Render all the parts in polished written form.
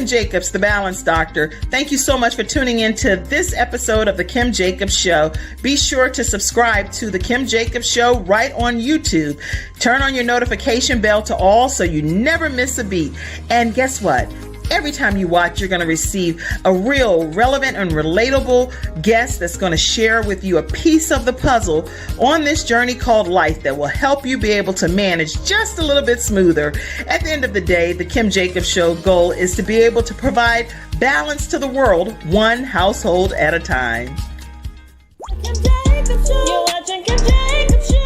Kim Jacobs, the Balance Doctor. Thank you so much for tuning in to this episode of The Kim Jacobs Show. Be sure to subscribe to The Kim Jacobs Show right on YouTube. Turn on your notification bell to all so you never miss a beat. And guess what? Every time you watch, you're going to receive a real relevant and relatable guest that's going to share with you a piece of the puzzle on this journey called life that will help you be able to manage just a little bit smoother. At the end of the day, the Kim Jacobs Show goal is to be able to provide balance to the world, one household at a time. Kim Jacobs Show. You're watching Kim Jacobs Show.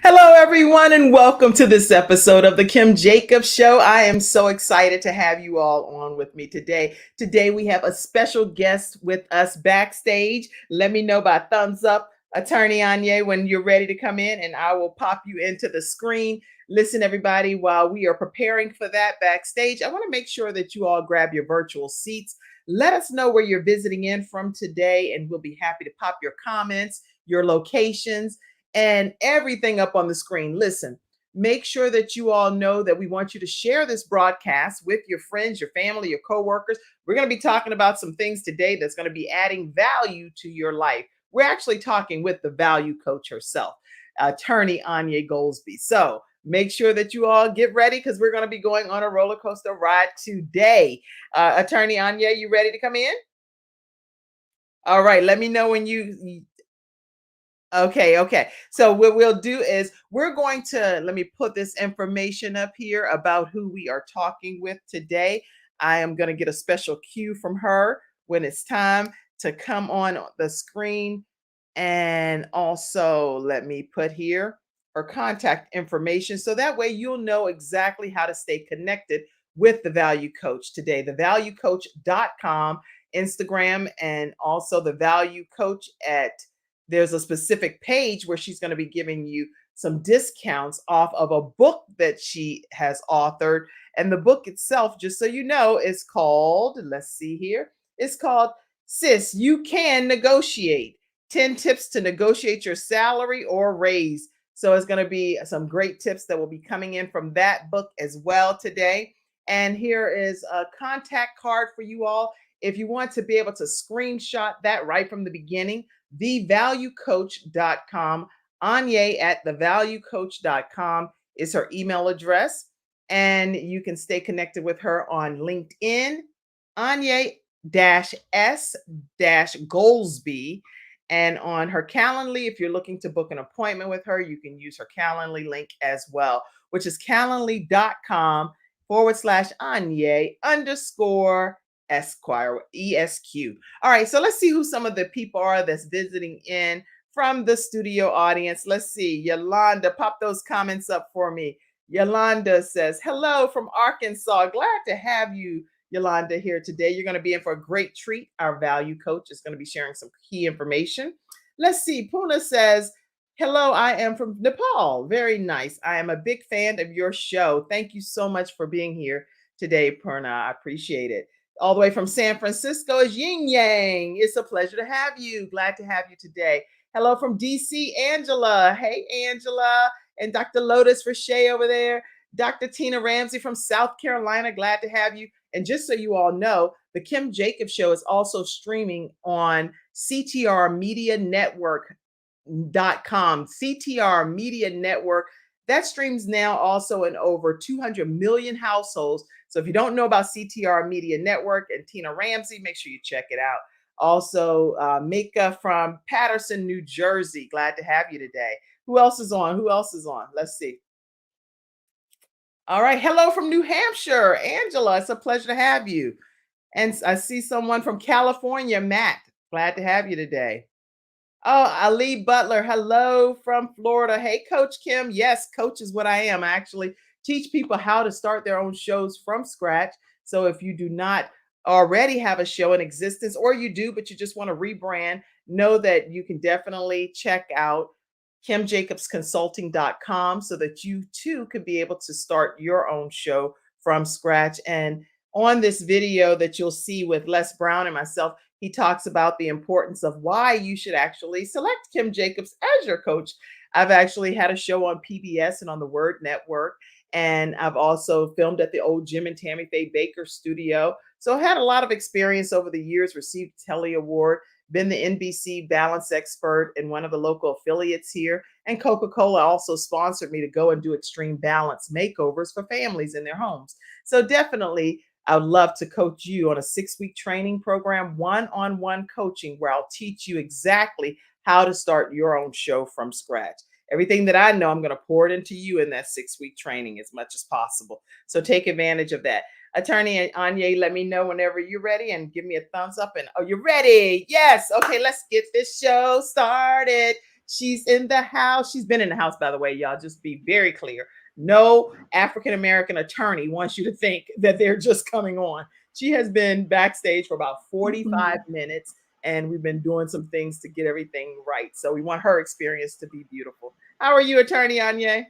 Hello, everyone, and welcome to this episode of The Kim Jacobs Show. I am so excited to have you all on with me today. Today, we have a special guest with us backstage. Let me know by thumbs up, Attorney AIGNÈ, when you're ready to come in, and I will pop you into the screen. Listen, everybody, while we are preparing for that backstage, I want to make sure that you all grab your virtual seats. Let us know where you're visiting in from today, and we'll be happy to pop your comments, your locations, and everything up on the screen. Listen, make sure that you all know that we want you to share this broadcast with your friends, your family, your coworkers. We're going to be talking about some things today that's going to be adding value to your life. We're actually talking with the value coach herself, Attorney AIGNÈ GOLDSBY. So make sure that you all get ready because we're going to be going on a roller coaster ride today. Attorney AIGNÈ, you ready to come in? All right, let me know when you Okay. So what we'll do is we're going to, let me put this information up here about who we are talking with today. I am going to get a special cue from her when it's time to come on the screen. And also let me put here her contact information. So that way you'll know exactly how to stay connected with the Value Coach today. TheValueCoach.com, Instagram, and also the Value Coach there's a specific page where she's going to be giving you some discounts off of a book that she has authored. And the book itself, just so you know, is called, let's see here, it's called Sis, You Can Negotiate, 10 Tips to Negotiate Your Salary or Raise. So it's going to be some great tips that will be coming in from that book as well today. And here is a contact card for you all. If you want to be able to screenshot that right from the beginning, thevaluecoach.com. AIGNÈ at thevaluecoach.com is her email address. And you can stay connected with her on LinkedIn, AIGNÈ-S-Goldsby. And on her Calendly, if you're looking to book an appointment with her, you can use her Calendly link as well, which is calendly.com/AIGNÈ_ Esquire, ESQ. All right, so let's see who some of the people are that's visiting in from the studio audience. Let's see. Yolanda, pop those comments up for me. Yolanda says, hello from Arkansas. Glad to have you, Yolanda, here today. You're going to be in for a great treat. Our value coach is going to be sharing some key information. Let's see. Puna says, hello, I am from Nepal. Very nice. I am a big fan of your show. Thank you so much for being here today, Purna. I appreciate it. All the way from San Francisco is Yin Yang. It's a pleasure to have you. Glad to have you today. Hello from DC, Angela. Hey, Angela. And Dr. Lotus Rashay over there. Dr. Tina Ramsey from South Carolina. Glad to have you. And just so you all know, the Kim Jacobs Show is also streaming on CTRmedianetwork.com. CTR Media Network. That streams now also in over 200 million households. So if you don't know about CTR Media Network and Tina Ramsey, make sure you check it out. Also, Mika from Patterson, New Jersey. Glad to have you today. Who else is on? Let's see. All right. Hello from New Hampshire. Angela, it's a pleasure to have you. And I see someone from California, Matt. Glad to have you today. Oh, Ali Butler. Hello from Florida. Hey, Coach Kim. Yes, coach is what I am. I actually teach people how to start their own shows from scratch. So if you do not already have a show in existence, or you do, but you just want to rebrand, know that you can definitely check out kimjacobsconsulting.com so that you too could be able to start your own show from scratch. And On this video that you'll see with Les Brown and myself, he talks about the importance of why you should actually select Kim Jacobs as your coach. I've actually had a show on PBS and on the Word Network, and I've also filmed at the old Jim and Tammy Faye Baker studio. So I had a lot of experience over the years, received a Telly Award, been the NBC balance expert in one of the local affiliates here. And Coca-Cola also sponsored me to go and do extreme balance makeovers for families in their homes. So definitely, I would love to coach you on a 6-week training program, one-on-one coaching, where I'll teach you exactly how to start your own show from scratch. Everything that I know, I'm going to pour it into you in that 6-week training as much as possible. So take advantage of that. Attorney AIGNÈ, let me know whenever you're ready and give me a thumbs up. And oh, you're ready? Yes. Okay, let's get this show started. She's in the house. She's been in the house, by the way, y'all. Just be very clear. No African-American attorney wants you to think that they're just coming on. She has been backstage for about 45 minutes, and we've been doing some things to get everything right. So we want her experience to be beautiful. How are you, Attorney AIGNÈ?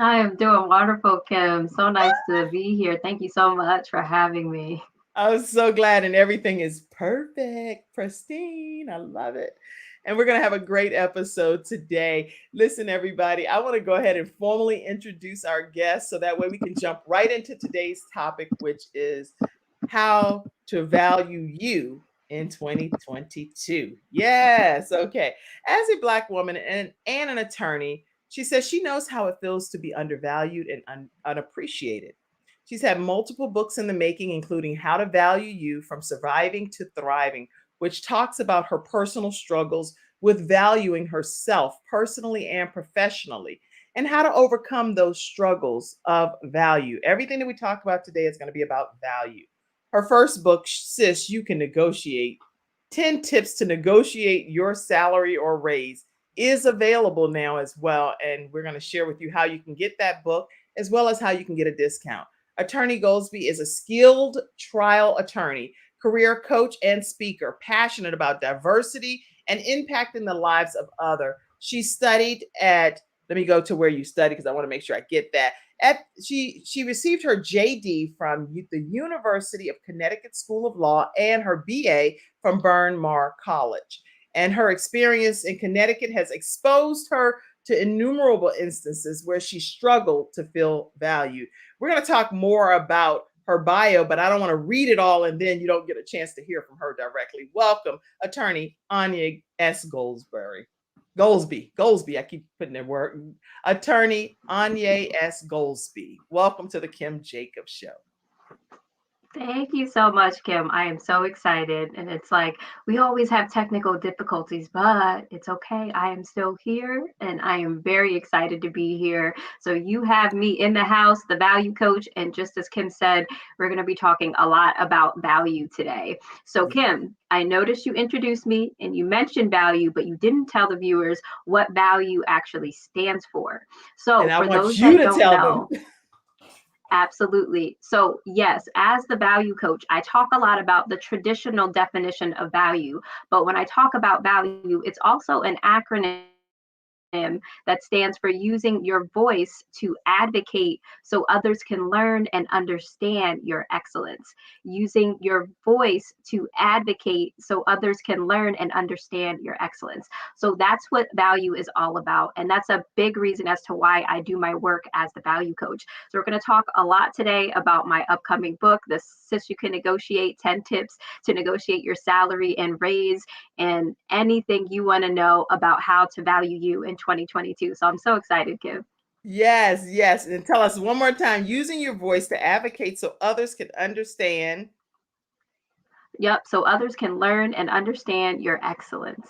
I am doing wonderful, Kim. So nice to be here. Thank you so much for having me. I was so glad, and everything is perfect, pristine. I love it. And we're going to have a great episode today. Listen, everybody, I want to go ahead and formally introduce our guest so that way we can jump right into today's topic, which is how to value you in 2022. Yes. Okay. As a Black woman and an attorney, she says she knows how it feels to be undervalued and unappreciated. She's had multiple books in the making, including How to Value You from Surviving to Thriving, which talks about her personal struggles with valuing herself personally and professionally, and how to overcome those struggles of value. Everything that we talk about today is going to be about value. Her first book, Sis, You Can Negotiate 10 Tips to Negotiate Your Salary or Raise, is available now as well. And we're going to share with you how you can get that book, as well as how you can get a discount. Attorney Goldsby is a skilled trial attorney, career coach, and speaker, passionate about diversity and impacting the lives of others. She studied at, let me go to where you study because I want to make sure I get that. She received her JD from the University of Connecticut School of Law and her BA from Bryn Mawr College. And her experience in Connecticut has exposed her to innumerable instances where she struggled to feel valued. We're going to talk more about her bio, but I don't want to read it all and then you don't get a chance to hear from her directly. Welcome, Attorney AIGNÈ S. Goldsby. I keep putting that word. Attorney AIGNÈ S. Goldsby. Welcome to the Kim Jacobs Show. Thank you so much, Kim. I am so excited. And it's like we always have technical difficulties, but it's okay. I am still here and I am very excited to be here. So you have me in the house, the value coach. And just as Kim said, we're going to be talking a lot about value today. So, Kim, I noticed you introduced me and you mentioned value, but you didn't tell the viewers what value actually stands for. So, and I for want those you that to don't tell know, them. Absolutely. So, yes, as the value coach, I talk a lot about the traditional definition of value. But when I talk about value, it's also an acronym that stands for using your voice to advocate so others can learn and understand your excellence. Using your voice to advocate so others can learn and understand your excellence. So that's what value is all about. And that's a big reason as to why I do my work as the value coach. So we're going to talk a lot today about my upcoming book, The Sis You Can Negotiate 10 Tips to Negotiate Your Salary and Raise, and anything you want to know about how to value you in 2022. So I'm so excited, Kim. Yes. And tell us one more time, using your voice to advocate so others can understand. Yep. So others can learn and understand your excellence.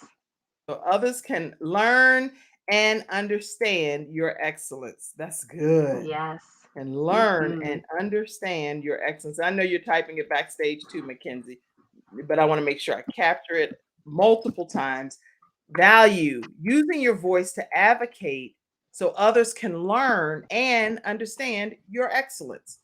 So others can learn and understand your excellence. That's good. Yes. And learn and understand your excellence. I know you're typing it backstage too, Mackenzie, but I want to make sure I capture it multiple times. Value, using your voice to advocate so others can learn and understand your excellence.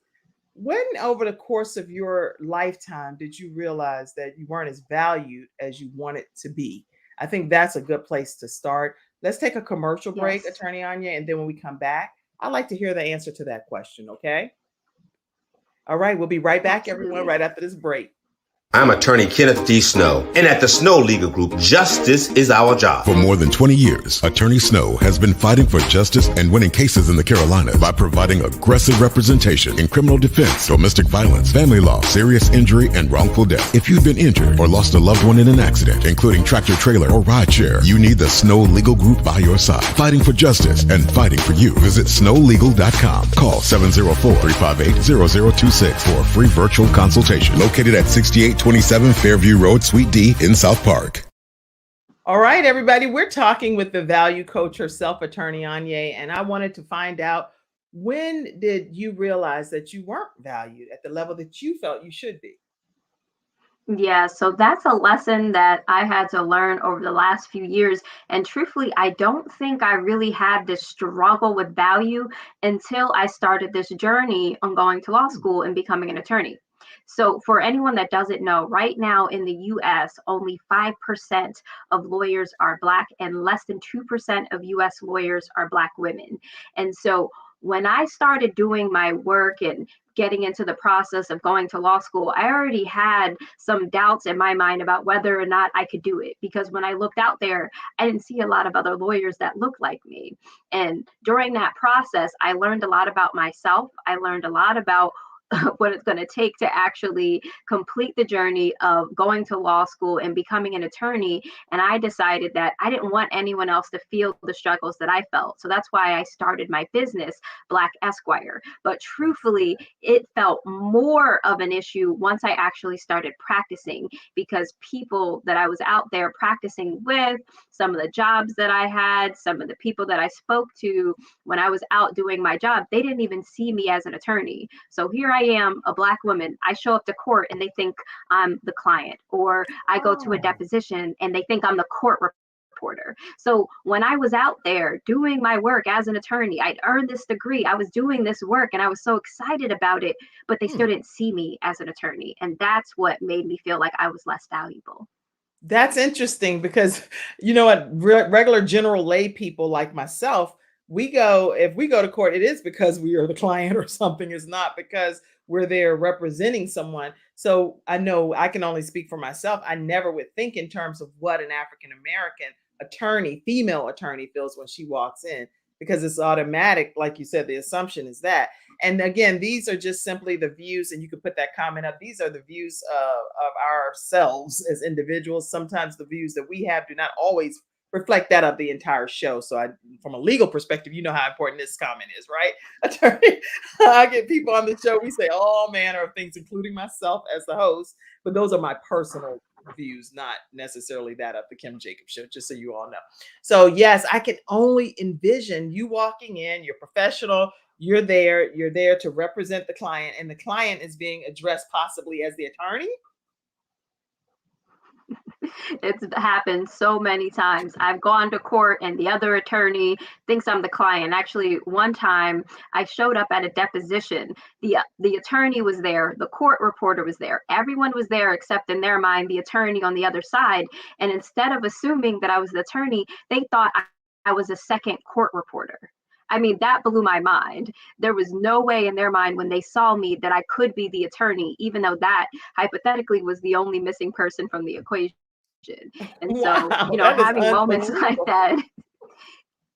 When over the course of your lifetime did you realize that you weren't as valued as you wanted to be? I think that's a good place to start. Let's take a commercial break, Yes. Attorney AIGNÈ, and then when we come back, I'd like to hear the answer to that question, okay? All right, we'll be right back, everyone, Absolutely. right after this break. I'm attorney Kenneth D. Snow, and at the Snow Legal Group, justice is our job. For more than 20 years, Attorney Snow has been fighting for justice and winning cases in the Carolinas by providing aggressive representation in criminal defense, domestic violence, family law, serious injury, and wrongful death. If you've been injured or lost a loved one in an accident, including tractor trailer or rideshare, you need the Snow Legal Group by your side, fighting for justice and fighting for you. Visit snowlegal.com. Call 704-358-0026 for a free virtual consultation. Located at 6827 Fairview Road, Suite D in South Park. All right, everybody, we're talking with the value coach herself, attorney AIGNÈ, and I wanted to find out, when did you realize that you weren't valued at the level that you felt you should be? Yeah, so that's a lesson that I had to learn over the last few years. And truthfully, I don't think I really had this struggle with value until I started this journey on going to law school and becoming an attorney. So, for anyone that doesn't know, right now in the US, only 5% of lawyers are Black, and less than 2% of US lawyers are Black women. And so, when I started doing my work and getting into the process of going to law school, I already had some doubts in my mind about whether or not I could do it. Because when I looked out there, I didn't see a lot of other lawyers that looked like me. And during that process, I learned a lot about myself. I learned a lot about what it's going to take to actually complete the journey of going to law school and becoming an attorney. And I decided that I didn't want anyone else to feel the struggles that I felt. So that's why I started my business, Black Esquire. But truthfully, it felt more of an issue once I actually started practicing, because people that I was out there practicing with, some of the jobs that I had, some of the people that I spoke to when I was out doing my job, they didn't even see me as an attorney. So here I am, a Black woman. I show up to court and they think I'm the client, or I go to a deposition and they think I'm the court reporter. So when I was out there doing my work as an attorney, I'd earned this degree, I was doing this work, and I was so excited about it, but they still didn't see me as an attorney. And that's what made me feel like I was less valuable. That's interesting because, you know what, regular general lay people like myself, if we go to court, it is because we are the client or something. It's not because we're there representing someone. So I know I can only speak for myself. I never would think in terms of what an African American attorney, female attorney, feels when she walks in, because it's automatic. Like you said, the assumption is that. And again, these are just simply the views, and you can put that comment up. These are the views of ourselves as individuals. Sometimes the views that we have do not always reflect that of the entire show. So from a legal perspective, you know how important this comment is, right? Attorney, I get people on the show, we say all manner of things, including myself as the host, but those are my personal views, not necessarily that of the Kim Jacobs Show, just so you all know. So yes, I can only envision you walking in, you're professional, you're there to represent the client, and the client is being addressed possibly as the attorney. It's happened so many times. I've gone to court and the other attorney thinks I'm the client. Actually, one time I showed up at a deposition. The attorney was there, the court reporter was there. Everyone was there except, in their mind, the attorney on the other side. And instead of assuming that I was the attorney, they thought I was a second court reporter. I mean, that blew my mind. There was no way in their mind when they saw me that I could be the attorney, even though that hypothetically was the only missing person from the equation. And so, Wow, having moments like that,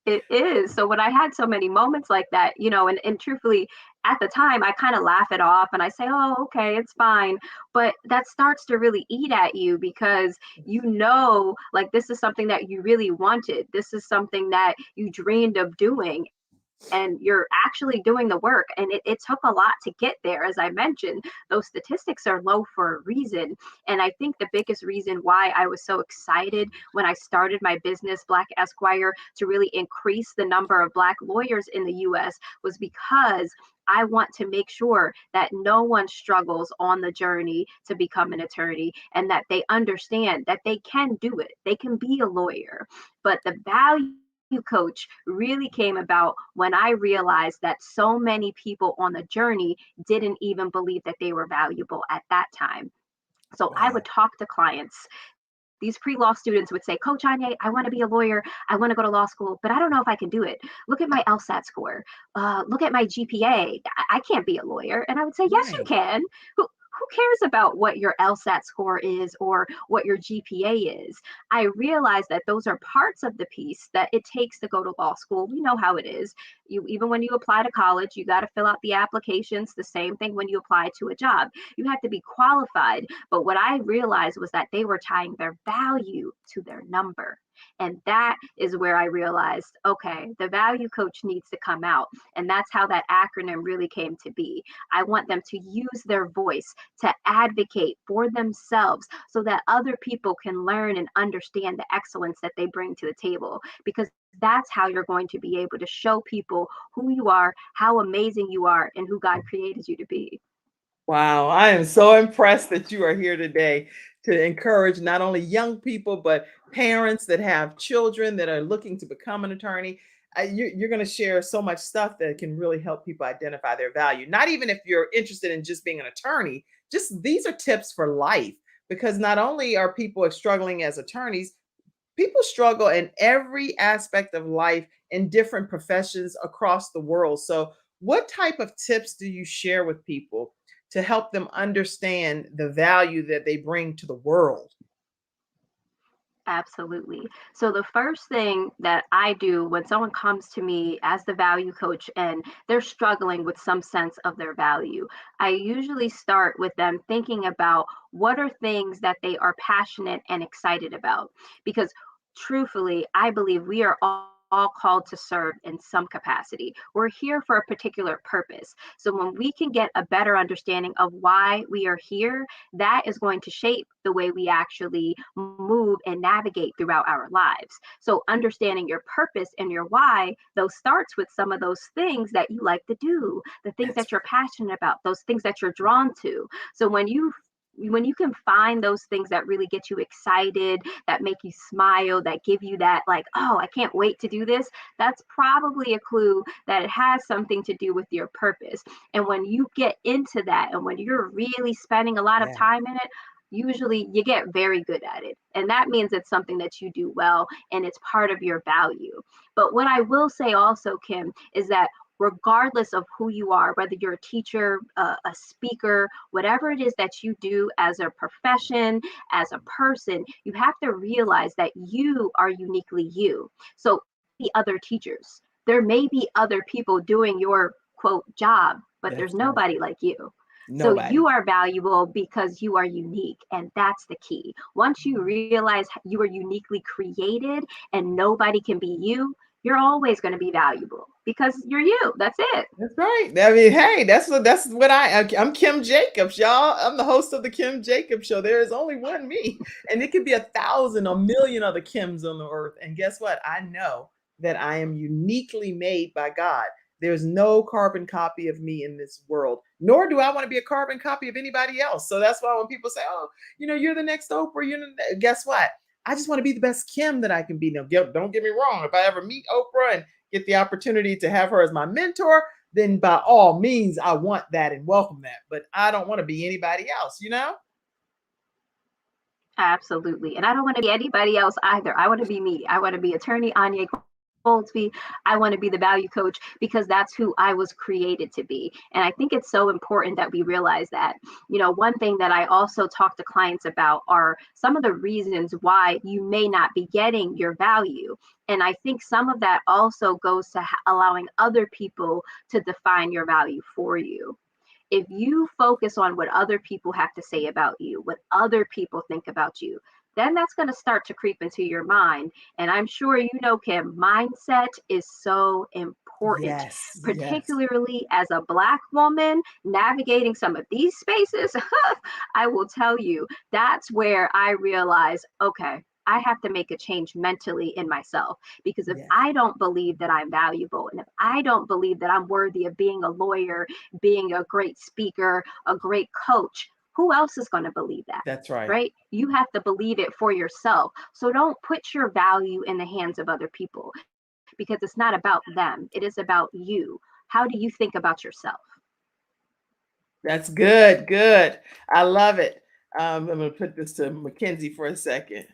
it is. So when I had so many moments like that, and truthfully, at the time, I kind of laugh it off and I say, oh, okay, it's fine. But that starts to really eat at you, because like, this is something that you really wanted. This is something that you dreamed of doing. And you're actually doing the work. And it took a lot to get there. As I mentioned, those statistics are low for a reason. And I think the biggest reason why I was so excited when I started my business, Black Esquire, to really increase the number of Black lawyers in the US was because I want to make sure that no one struggles on the journey to become an attorney, and that they understand that they can do it. They can be a lawyer. But the value coach really came about when I realized that so many people on the journey didn't even believe that they were valuable at that time. So I would talk to clients these pre-law students would say, Coach Anya, I want to be a lawyer. I want to go to law school, but I don't know if I can do it. Look at my LSAT score. Look at my GPA. I can't be a lawyer. And I would say, yes, you Right. can. Who cares about what your LSAT score is or what your GPA is? I realize that those are parts of the piece that it takes to go to law school. We know how it is. Even when you apply to college, you got to fill out the applications. The same thing when you apply to a job. You have to be qualified. But what I realized was that they were tying their value to their number. And that is where I realized, okay, the value coach needs to come out. And that's how that acronym really came to be. I want them to use their voice to advocate for themselves so that other people can learn and understand the excellence that they bring to the table. Because that's how you're going to be able to show people who you are, how amazing you are, and who God created you to be. Wow, I am so impressed that you are here today to encourage not only young people, but parents that have children that are looking to become an attorney. You're going to share so much stuff that can really help people identify their value. Not even if you're interested in just being an attorney, just these are tips for life because not only are people struggling as attorneys, people struggle in every aspect of life in different professions across the world. So, what type of tips do you share with people to help them understand the value that they bring to the world? Absolutely. So, the first thing that I do when someone comes to me as the value coach and they're struggling with some sense of their value, I usually start with them thinking about what are things that they are passionate and excited about. Because truthfully, I believe we are all called to serve in some capacity. We're here for a particular purpose. So, when we can get a better understanding of why we are here, that is going to shape the way we actually move and navigate throughout our lives. So understanding your purpose and your why, those starts with some of those things that you like to do, the things That's that you're passionate about, those things that you're drawn to. So when you can find those things that really get you excited, that make you smile, that give you that like, oh, I can't wait to do this, that's probably a clue that it has something to do with your purpose. And when you get into that and when you're really spending a lot of yeah. time in it, usually you get very good at it. And that means it's something that you do well and it's part of your value. But what I will say also, Kim, is that regardless of who you are, whether you're a teacher, a speaker, whatever it is that you do as a profession, as a person, you have to realize that you are uniquely you. So the other teachers, there may be other people doing your quote job, but there's That's right. nobody like you. So Nobody. you are valuable because you are unique. And that's the key. Once you realize you are uniquely created and nobody can be you, you're always going to be valuable because you're you. That's it. That's right. I mean, hey, that's what I'm Kim Jacobs, y'all. I'm the host of the Kim Jacobs Show. There is only one me, and it could be 1,000 or million other Kims on the earth. And guess what? I know that I am uniquely made by God. There's no carbon copy of me in this world, nor do I want to be a carbon copy of anybody else. So that's why when people say, "Oh, you're the next Oprah," guess what? I just want to be the best Kim that I can be. Now, don't get me wrong. If I ever meet Oprah and get the opportunity to have her as my mentor, then by all means, I want that and welcome that. But I don't want to be anybody else? Absolutely. And I don't want to be anybody else either. I want to be me. I want to be attorney Anya Goldsby. I want to be the value coach because that's who I was created to be. And I think it's so important that we realize that. One thing that I also talk to clients about are some of the reasons why you may not be getting your value. And I think some of that also goes to allowing other people to define your value for you. If you focus on what other people have to say about you, what other people think about you, then that's going to start to creep into your mind. And I'm sure you know, Kim, mindset is so important, Yes, yes, particularly as a Black woman navigating some of these spaces. I will tell you, that's where I realize, okay, I have to make a change mentally in myself because if yes, I don't believe that I'm valuable and if I don't believe that I'm worthy of being a lawyer, being a great speaker, a great coach, who else is going to believe that? that's right. Right? You have to believe it for yourself. So don't put your value in the hands of other people because it's not about them. It is about you. How do you think about yourself? That's good, good. I love it. I'm going to put this to Mackenzie for a second.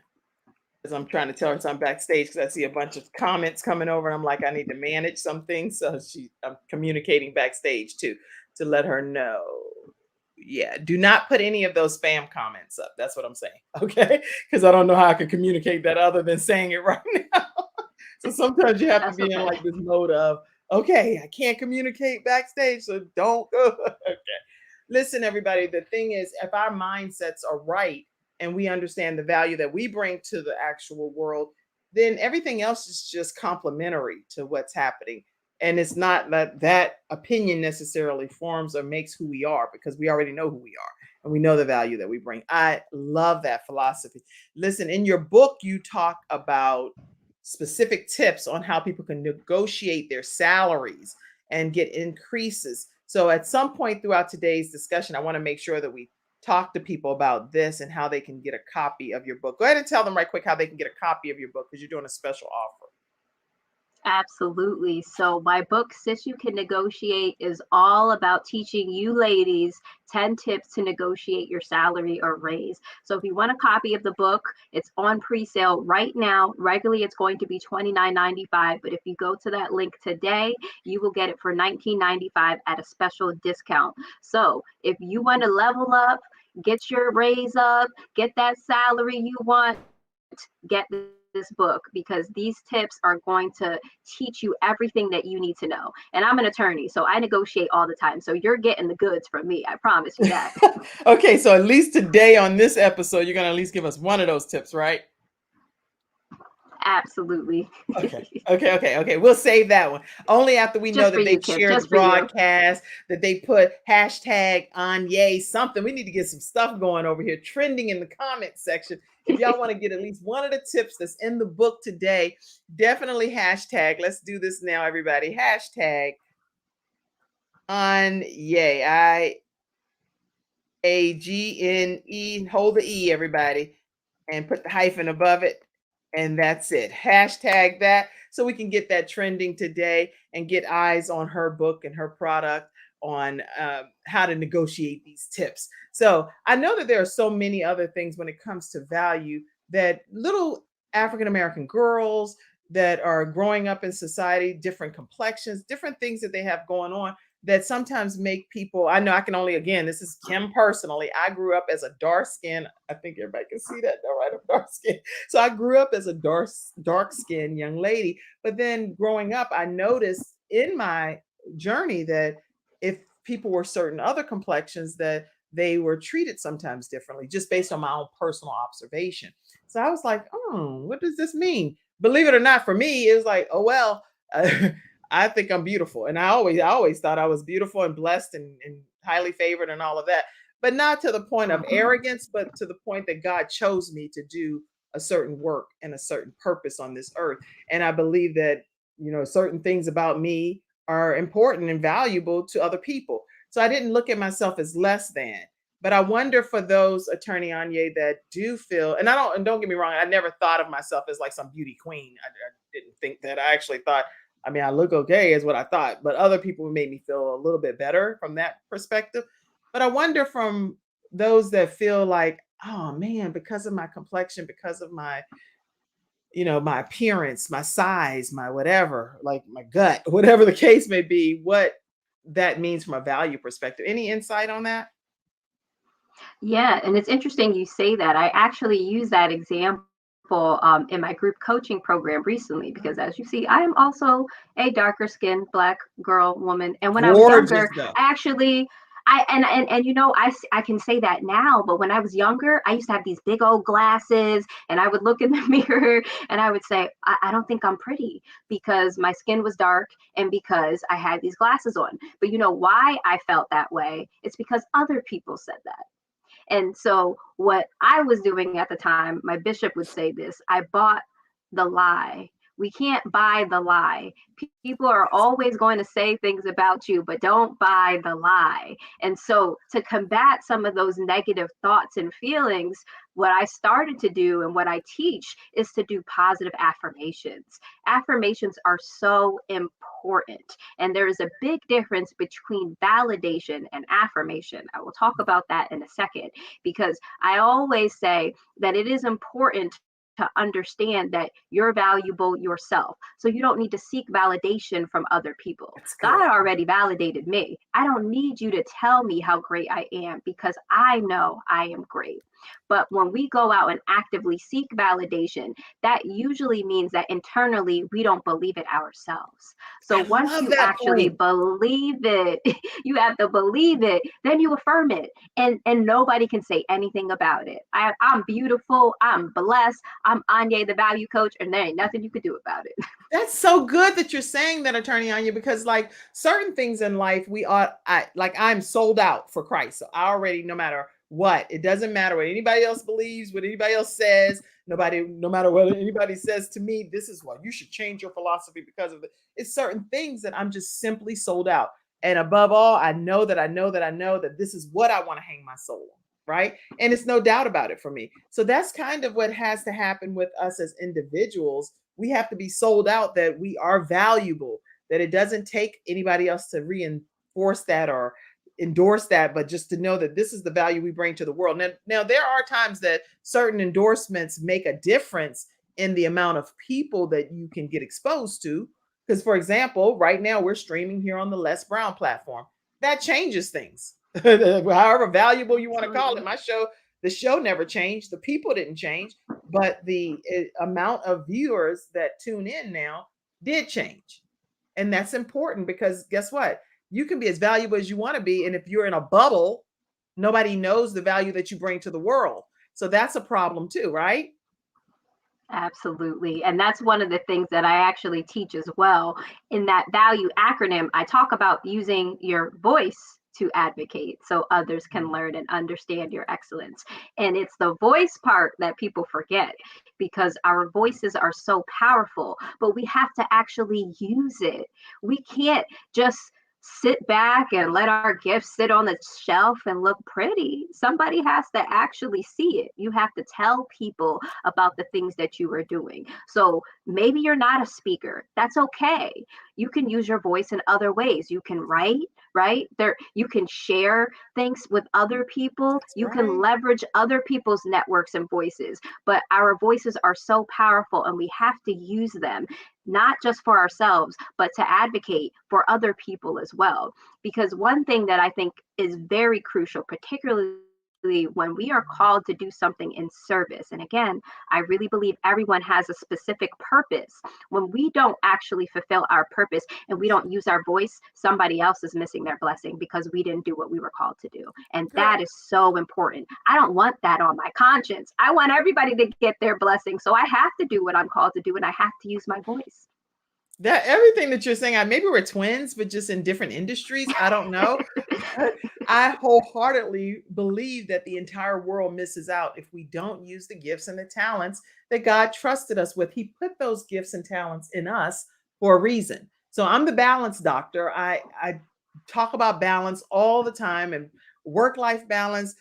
as I'm trying to tell her something backstage because I see a bunch of comments coming over and I'm like, I need to manage some things. So I'm communicating backstage too to let her know. Yeah, do not put any of those spam comments up. That's what I'm saying. Okay. Because I don't know how I can communicate that other than saying it right now. So sometimes you have to That's be in okay. like this mode of, okay, I can't communicate backstage. So don't go. Okay. Listen, everybody, the thing is, if our mindsets are right and we understand the value that we bring to the actual world, then everything else is just complementary to what's happening. And it's not that that opinion necessarily forms or makes who we are because we already know who we are and we know the value that we bring. I love that philosophy. Listen, in your book, you talk about specific tips on how people can negotiate their salaries and get increases. So at some point throughout today's discussion, I want to make sure that we talk to people about this and how they can get a copy of your book. Go ahead and tell them right quick how they can get a copy of your book because you're doing a special offer. Absolutely. So my book, Sis You Can Negotiate, is all about teaching you ladies 10 tips to negotiate your salary or raise. So if you want a copy of the book, it's on pre-sale right now. Regularly, it's going to be $29.95, but if you go to that link today, you will get it for $19.95 at a special discount. So if you want to level up, get your raise up, get that salary you want, get this book because these tips are going to teach you everything that you need to know. And I'm an attorney, so I negotiate all the time. So you're getting the goods from me. I promise you that. Okay, so at least today on this episode, you're going to at least give us one of those tips, right? Absolutely. Okay. We'll save that one. Only after we know Just for that you, they've Kim. shared the Just for you. broadcast, that they put hashtag AIGNÈ something. We need to get some stuff going over here, trending in the comment section. If y'all want to get at least one of the tips that's in the book today, definitely hashtag. Let's do this now, everybody. Hashtag AIGNE. AGNE. Hold the E, everybody, and put the hyphen above it. And that's it. Hashtag that so we can get that trending today and get eyes on her book and her product on how to negotiate these tips. So I know that there are so many other things when it comes to value that little African American girls that are growing up in society, different complexions, different things that they have going on that sometimes make people, I know I can only, again, this is Kim personally. I grew up as a dark skin. I think everybody can see that though, right? I'm dark skin. So I grew up as a dark skinned young lady. But then growing up, I noticed in my journey that if people were certain other complexions, that they were treated sometimes differently just based on my own personal observation. So I was like, oh, what does this mean? Believe it or not, for me, it was like, oh, well, I think I'm beautiful. And I always thought I was beautiful and blessed and highly favored and all of that, but not to the point of Mhm. arrogance, but to the point that God chose me to do a certain work and a certain purpose on this earth. And I believe that, certain things about me are important and valuable to other people. So I didn't look at myself as less than. But I wonder for those, Attorney AIGNÈ, that do feel, and don't get me wrong, I never thought of myself as like some beauty queen. I didn't think that. I actually thought, I mean, I look okay, is what I thought, but other people made me feel a little bit better from that perspective. But I wonder from those that feel like, oh man, because of my complexion, because of my, my appearance, my size, my whatever, like my gut, whatever the case may be, what that means from a value perspective. Any insight on that? Yeah, and it's interesting you say that. I actually use that example in my group coaching program recently because, as you see, I am also a darker skinned Black girl, woman. And when I was Gorgeous younger, though. I actually, and I can say that now, but when I was younger, I used to have these big old glasses, and I would look in the mirror and I would say, I don't think I'm pretty because my skin was dark and because I had these glasses on. But you know why I felt that way? It's because other people said that. And so, what I was doing at the time, my bishop would say this, I bought the lie. We can't buy the lie. People are always going to say things about you, but don't buy the lie. And so, to combat some of those negative thoughts and feelings, what I started to do and what I teach is to do positive affirmations. Affirmations are so important. And there is a big difference between validation and affirmation. I will talk about that in a second because I always say that it is important to understand that you're valuable yourself. So you don't need to seek validation from other people. That's God good. already validated me. I don't need you to tell me how great I am because I know I am great. But when we go out and actively seek validation, that usually means that internally we don't believe it ourselves. So I once love you that actually point. believe it, you have to believe it, then you affirm it. And nobody can say anything about it. I'm beautiful, I'm blessed, I'm Anya, the value coach, and there ain't nothing you could do about it. That's so good that you're saying that, Attorney Anya, because like certain things in life, I'm sold out for Christ. So I already, no matter what, it doesn't matter what anybody else believes, what anybody else says, no matter what anybody says to me, this is what you should change your philosophy because of it. It's certain things that I'm just simply sold out. And above all, I know that this is what I want to hang my soul on. Right. And it's no doubt about it for me. So that's kind of what has to happen with us as individuals. We have to be sold out that we are valuable, that it doesn't take anybody else to reinforce that or endorse that, but just to know that this is the value we bring to the world. Now there are times that certain endorsements make a difference in the amount of people that you can get exposed to. Because, for example, right now we're streaming here on the Les Brown platform. That changes things. However valuable you want to call it, the show never changed. The people didn't change, but the amount of viewers that tune in now did change. And that's important because guess what? You can be as valuable as you want to be. And if you're in a bubble, nobody knows the value that you bring to the world. So that's a problem too, right? Absolutely. And that's one of the things that I actually teach as well. In that value acronym, I talk about using your voice to advocate so others can learn and understand your excellence. And it's the voice part that people forget because our voices are so powerful, but we have to actually use it. We can't just sit back and let our gifts sit on the shelf and look pretty. Somebody has to actually see it. You have to tell people about the things that you are doing. So maybe you're not a speaker. That's okay. You can use your voice in other ways. You can write, right? There you can share things with other people. That's You can right. leverage other people's networks and voices. But our voices are so powerful and we have to use them not just for ourselves, but to advocate for other people as well. Because one thing that I think is very crucial, particularly when we are called to do something in service, and again, I really believe everyone has a specific purpose. When we don't actually fulfill our purpose and we don't use our voice, somebody else is missing their blessing because we didn't do what we were called to do. And that is so important. I don't want that on my conscience. I want everybody to get their blessing. So I have to do what I'm called to do and I have to use my voice. That everything that you're saying, maybe we're twins, but just in different industries. I don't know. But I wholeheartedly believe that the entire world misses out if we don't use the gifts and the talents that God trusted us with. He put those gifts and talents in us for a reason. So I'm the balance doctor. I talk about balance all the time and work-life balance,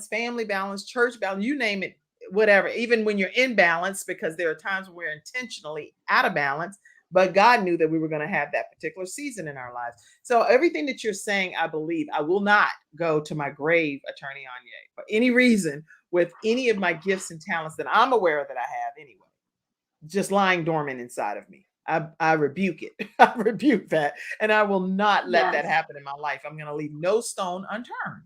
family balance, church balance, you name it, whatever, even when you're in balance, because there are times when we're intentionally out of balance. But God knew that we were going to have that particular season in our lives. So everything that you're saying, I believe. I will not go to my grave, Attorney Anya, for any reason with any of my gifts and talents that I'm aware that I have anyway, just lying dormant inside of me. I rebuke it. I rebuke that. And I will not let that Yes. happen in my life. I'm going to leave no stone unturned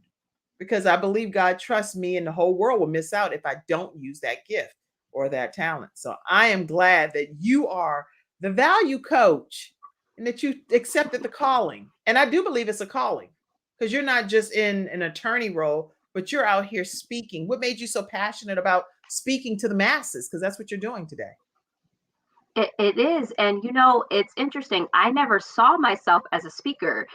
because I believe God trusts me and the whole world will miss out if I don't use that gift or that talent. So I am glad that you are the value coach and that you accepted the calling. And I do believe it's a calling because you're not just in an attorney role, but you're out here speaking. What made you so passionate about speaking to the masses? Because that's what you're doing today. It is. And, it's interesting. I never saw myself as a speaker.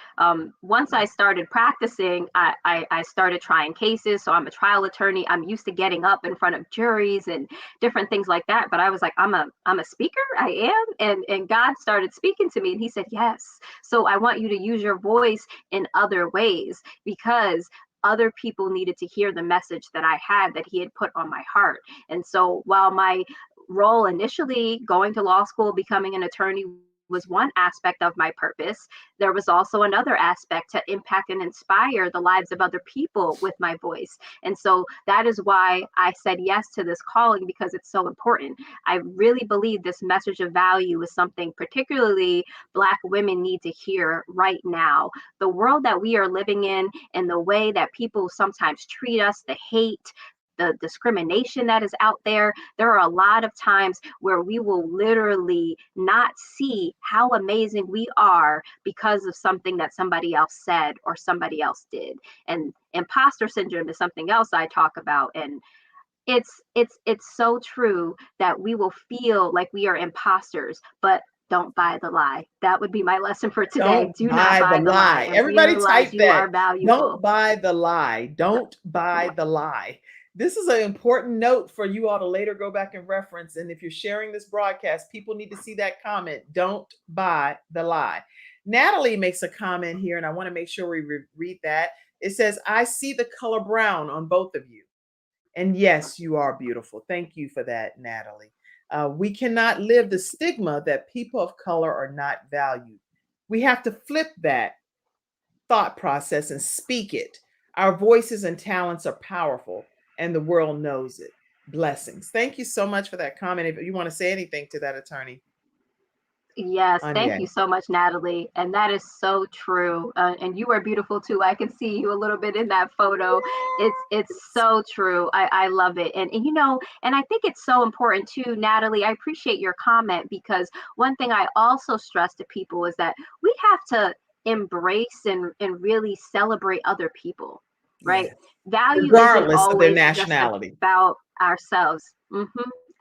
Once I started practicing, I started trying cases. So I'm a trial attorney. I'm used to getting up in front of juries and different things like that. But I was like, I'm a speaker. I am. And God started speaking to me and he said, yes. So I want you to use your voice in other ways because other people needed to hear the message that I had that he had put on my heart. And so while my role initially going to law school, becoming an attorney was one aspect of my purpose. There was also another aspect to impact and inspire the lives of other people with my voice. And so that is why I said yes to this calling, because it's so important. I really believe this message of value is something particularly Black women need to hear right now. The world that we are living in and the way that people sometimes treat us, the hate, the discrimination that is out there, there are a lot of times where we will literally not see how amazing we are because of something that somebody else said or somebody else did. And imposter syndrome is something else I talk about. And it's so true that we will feel like we are imposters, but don't buy the lie. That would be my lesson for today. Don't Do not buy the lie. And Everybody realize type you are that. valuable. Don't buy the lie. Don't buy the lie. This is an important note for you all to later go back and reference. And if you're sharing this broadcast, people need to see that comment. Don't buy the lie. Natalie makes a comment here, and I want to make sure we read that. It says, I see the color brown on both of you. And yes, you are beautiful. Thank you for that, Natalie. We cannot live the stigma that people of color are not valued. We have to flip that thought process and speak it. Our voices and talents are powerful, and the world knows it. Blessings. Thank you so much for that comment. If you want to say anything to that, attorney. Yes, thank AIGNÈ. you so much, Natalie. And that is so true. And you are beautiful too. I can see you a little bit in that photo. It's so true. I love it. And you know, and I think it's so important too, Natalie. I appreciate your comment, because one thing I also stress to people is that we have to embrace and really celebrate other people, right? Yes. Value isn't Regardless of their always just nationality. about ourselves.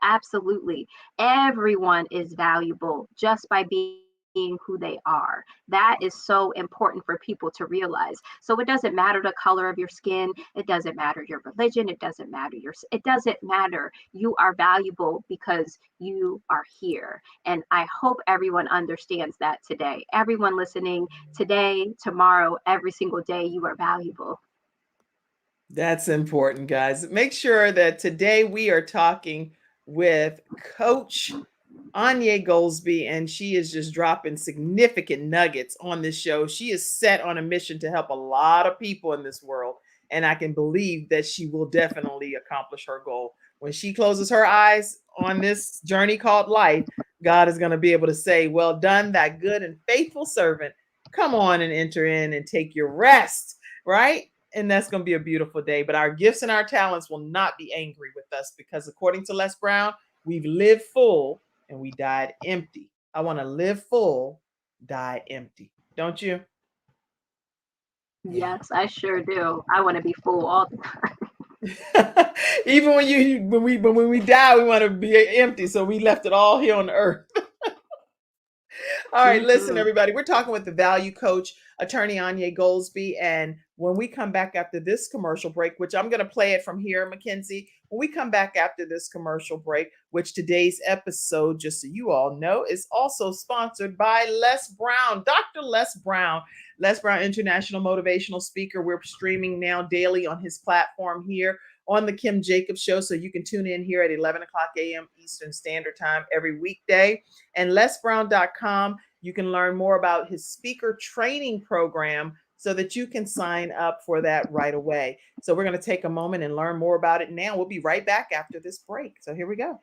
Absolutely. Everyone is valuable just by being who they are. That is so important for people to realize. So it doesn't matter the color of your skin. It doesn't matter your religion. It doesn't matter it doesn't matter. You are valuable because you are here. And I hope everyone understands that today. Everyone listening today, tomorrow, every single day, you are valuable. That's important, guys. Make sure that today we are talking with Coach AIGNÈ GOLDSBY, and she is just dropping significant nuggets on this show. She is set on a mission to help a lot of people in this world, and I can believe that she will definitely accomplish her goal. When she closes her eyes on this journey called life, God is going to be able to say, well done, that good and faithful servant. Come on and enter in and take your rest, right? And that's going to be a beautiful day. But our gifts and our talents will not be angry with us, because according to Les Brown, we've lived full and we died empty. I want to live full, die empty. Don't you? Yes, I sure do. I want to be full all the time. Even when we die, we want to be empty. So we left it all here on the earth. All right, listen, everybody. We're talking with the value coach, attorney AIGNÈ GOLDSBY. And when we come back after this commercial break, which I'm going to play it from here, Mackenzie, when we come back after this commercial break, which today's episode, just so you all know, is also sponsored by Les Brown, Dr. Les Brown. Les Brown, international motivational speaker. We're streaming now daily on his platform here on the Kim Jacobs Show. So you can tune in here at 11 o'clock a.m. Eastern Standard Time every weekday. And lesbrown.com, you can learn more about his speaker training program so that you can sign up for that right away. So we're going to take a moment and learn more about it now. We'll be right back after this break. So here we go.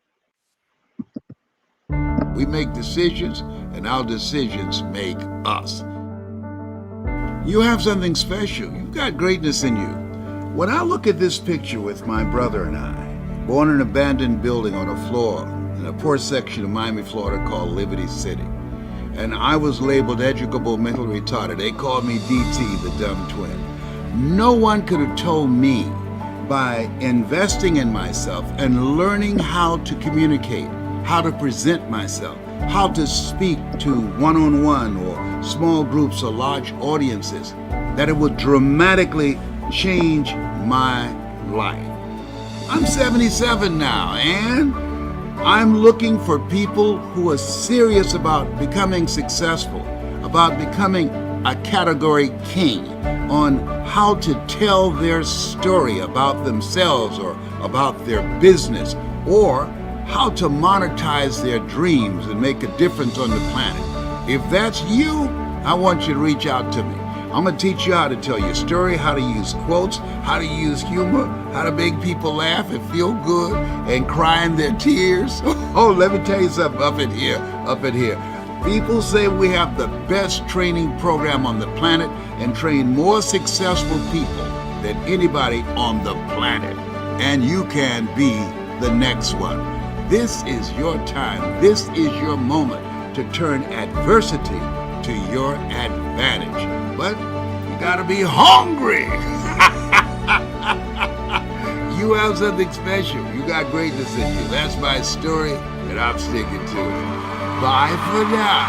We make decisions, and our decisions make us. You have something special. You've got greatness in you. When I look at this picture with my brother and I, born in an abandoned building on a floor in a poor section of Miami, Florida called Liberty City, and I was labeled educable mentally retarded. They called me DT, the dumb twin. No one could have told me, by investing in myself and learning how to communicate, how to present myself, how to speak to one-on-one or small groups or large audiences, that it would dramatically change my life. I'm 77 now, and I'm looking for people who are serious about becoming successful, about becoming a category king, on how to tell their story about themselves or about their business, or how to monetize their dreams and make a difference on the planet. If that's you, I want you to reach out to me. I'm going to teach you how to tell your story, how to use quotes, how to use humor, how to make people laugh and feel good and cry in their tears. Oh, let me tell you something up in here. People say we have the best training program on the planet and train more successful people than anybody on the planet. And you can be the next one. This is your time. This is your moment to turn adversity to your advantage. But you gotta be hungry. You have something special. You got greatness in you. That's my story, and I'm sticking to it. Bye for now.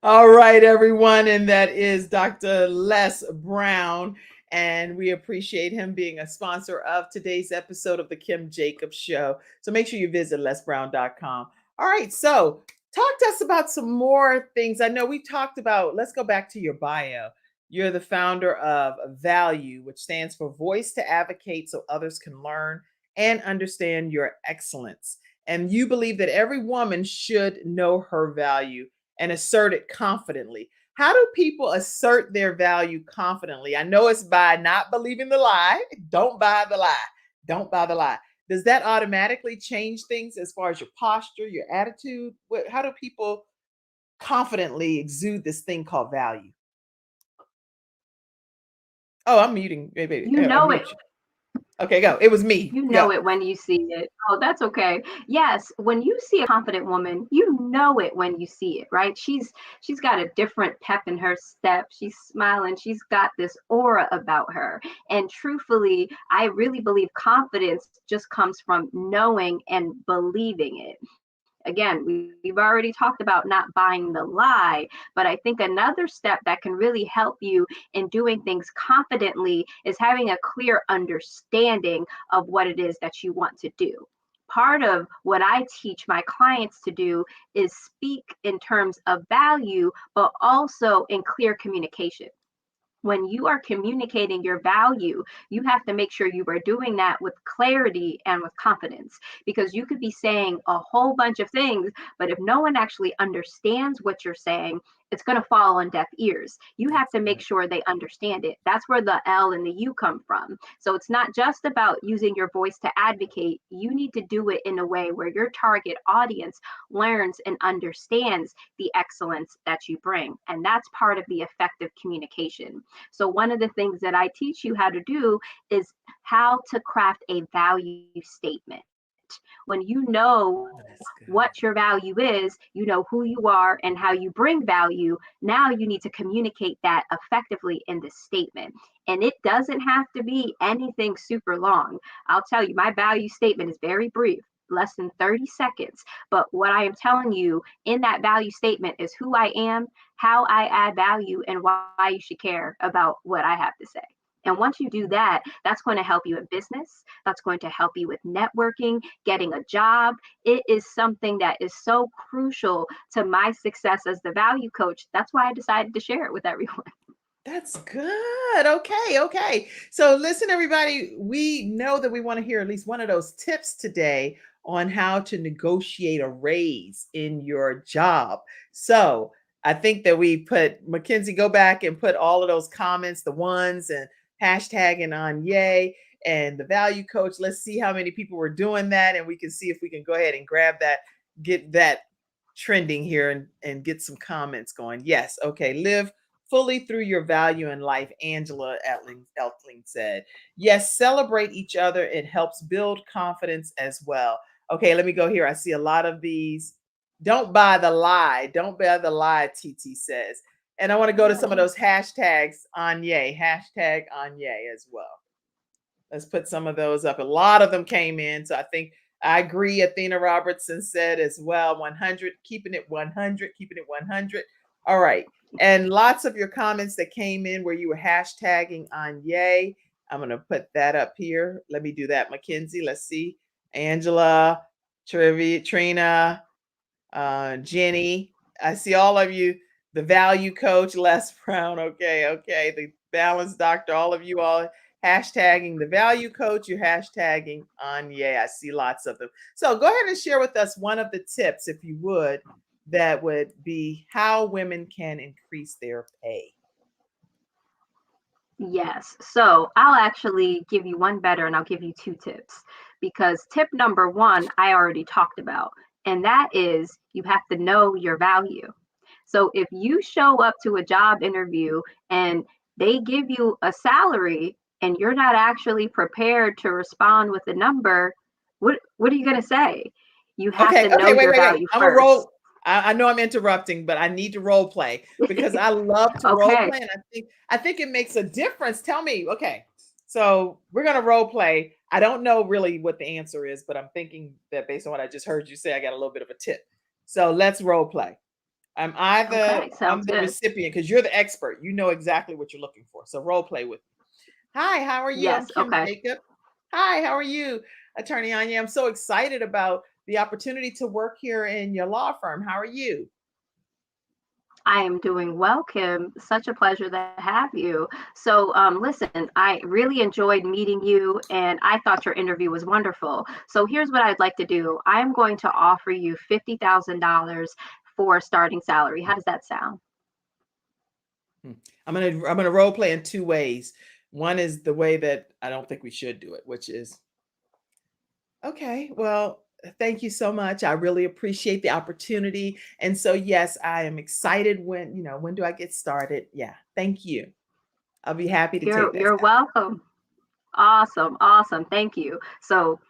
All right, everyone. And that is Dr. Les Brown. And we appreciate him being a sponsor of today's episode of the Kim Jacobs Show. So make sure you visit lesbrown.com. All right. So talk to us about some more things. I know we talked about, let's go back to your bio. You're the founder of Value, which stands for Voice to Advocate so others can learn and understand your excellence. And you believe that every woman should know her value and assert it confidently. How do people assert their value confidently? I know it's by not believing the lie. Don't buy the lie. Don't buy the lie. Does that automatically change things as far as your posture, your attitude? How do people confidently exude this thing called value? Oh, I'm muting. Wait, You know mute it. you. Okay, go. It was me. You Go. know it when you see it. Oh, that's okay. Yes, when you see a confident woman, you know it when you see it, right? She's got a different pep in her step. She's smiling. She's got this aura about her. And truthfully, I really believe confidence just comes from knowing and believing it. Again, we've already talked about not buying the lie, but I think another step that can really help you in doing things confidently is having a clear understanding of what it is that you want to do. Part of what I teach my clients to do is speak in terms of value, but also in clear communication. When you are communicating your value, you have to make sure you are doing that with clarity and with confidence, because you could be saying a whole bunch of things, but if no one actually understands what you're saying, it's going to fall on deaf ears. You have to make sure they understand it. That's where the L and the U come from. So it's not just about using your voice to advocate. You need to do it in a way where your target audience learns and understands the excellence that you bring. And that's part of the effective communication. So one of the things that I teach you how to do is how to craft a value statement. When you know what your value is, you know who you are and how you bring value. Now you need to communicate that effectively in this statement. And it doesn't have to be anything super long. I'll tell you, my value statement is very brief, less than 30 seconds. But what I am telling you in that value statement is who I am, how I add value, and why you should care about what I have to say. And once you do that, that's going to help you in business. That's going to help you with networking, getting a job. It is something that is so crucial to my success as the value coach. That's why I decided to share it with everyone. That's good. Okay. So listen, everybody, we know that we want to hear at least one of those tips today on how to negotiate a raise in your job. So I think that we put, Mackenzie, go back and put all of those comments, the ones and hashtagging on yay and the value coach. Let's see how many people were doing that. And we can see if we can go ahead and grab that, get that trending here and get some comments going. Yes. Okay. Live fully through your value in life, Angela Eltling said. Yes, celebrate each other. It helps build confidence as well. Okay, let me go here. I see a lot of these. Don't buy the lie. Don't buy the lie, TT says. And I want to go to some of those hashtags on yay, hashtag on yay as well. Let's put some of those up. A lot of them came in. So I think I agree. Athena Robertson said as well, 100, keeping it 100, keeping it 100. All right. And lots of your comments that came in where you were hashtagging on yay. I'm going to put that up here. Let me do that, Mackenzie. Let's see. Angela, Trina, Jenny. I see all of you. The value coach, Les Brown. Okay. The balance doctor, all of you all hashtagging the value coach. You're hashtagging Anya. I see lots of them. So go ahead and share with us one of the tips, if you would, that would be how women can increase their pay. Yes. So I'll actually give you one better and I'll give you two tips, because tip number one, I already talked about, and that is you have to know your value. So if you show up to a job interview and they give you a salary and you're not actually prepared to respond with a number, what are you going to say? You have to know Wait, your wait. value I'm a first. roll. I know I'm interrupting, but I need to role play because I love to role Okay. play, and I think it makes a difference. Tell me, okay. So we're gonna role play. I don't know really what the answer is, but I'm thinking that based on what I just heard you say, I got a little bit of a tip. So let's role play. Okay. I'm Sounds the good. recipient because you're the expert. You know exactly what you're looking for. So role play with me. Hi, how are you? I'm Yes. Kim Okay. Jacob. Hi, how are you, Attorney Anya? I'm so excited about the opportunity to work here in your law firm. How are you? I am doing well, Kim. Such a pleasure to have you. So, listen, I really enjoyed meeting you and I thought your interview was wonderful. So, here's what I'd like to do. I'm going to offer you $50,000 for a starting salary. How does that sound? Hmm. I'm gonna role play in two ways. One is the way that I don't think we should do it, which is okay, well, thank you so much. I really appreciate the opportunity. And so yes, I am excited when, when do I get started? Yeah, thank you. I'll be happy to take that You're step. welcome. Awesome, awesome. Thank you. So,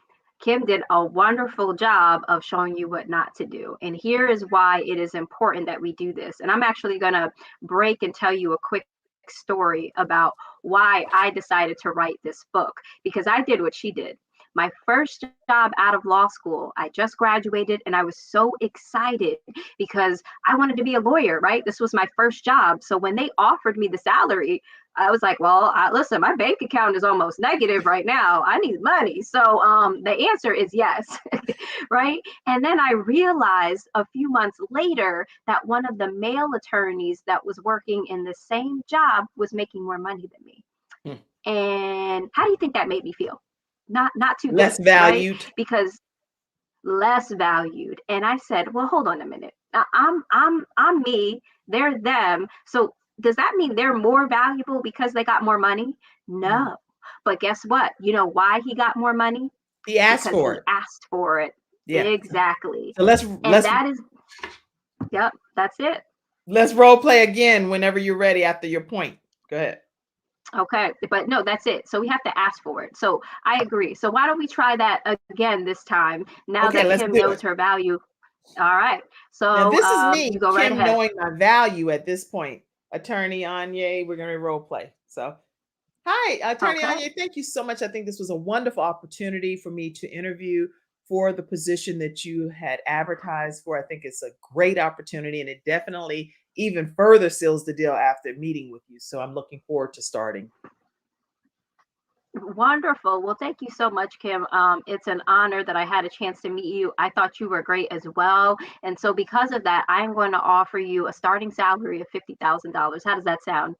Kim did a wonderful job of showing you what not to do. And here is why it is important that we do this. And I'm actually going to break and tell you a quick story about why I decided to write this book, because I did what she did. My first job out of law school, I just graduated and I was so excited because I wanted to be a lawyer, right? This was my first job. So when they offered me the salary, I was like, well, listen, my bank account is almost negative right now. I need money. So the answer is yes, right? And then I realized a few months later that one of the male attorneys that was working in the same job was making more money than me. Hmm. And how do you think that made me feel? Not too Less good, right? valued. Because less valued. And I said, well, hold on a minute. I'm me, they're them. So does that mean they're more valuable because they got more money? No. No. But guess what? You know why he got more money? He asked Because for he it. asked for it. Yeah. Exactly. So let's And let's that is, yep, that's it. let's role play again whenever you're ready after your point. Go ahead. Okay, but no, that's it. So we have to ask for it. So I agree. So why don't we try that again this time now Okay, that let's Kim do knows it. her value? All right. Now, So this is me, you go right Kim, ahead. knowing my value at this point. Attorney Anya, we're going to role play. So, hi, Attorney Okay. Anya, thank you so much. I think this was a wonderful opportunity for me to interview for the position that you had advertised for. I think it's a great opportunity, and it definitely even further seals the deal after meeting with you. So, I'm looking forward to starting. Wonderful. Well, thank you so much, Kim. It's an honor that I had a chance to meet you. I thought you were great as well. And so because of that, I'm going to offer you a starting salary of $50,000. How does that sound?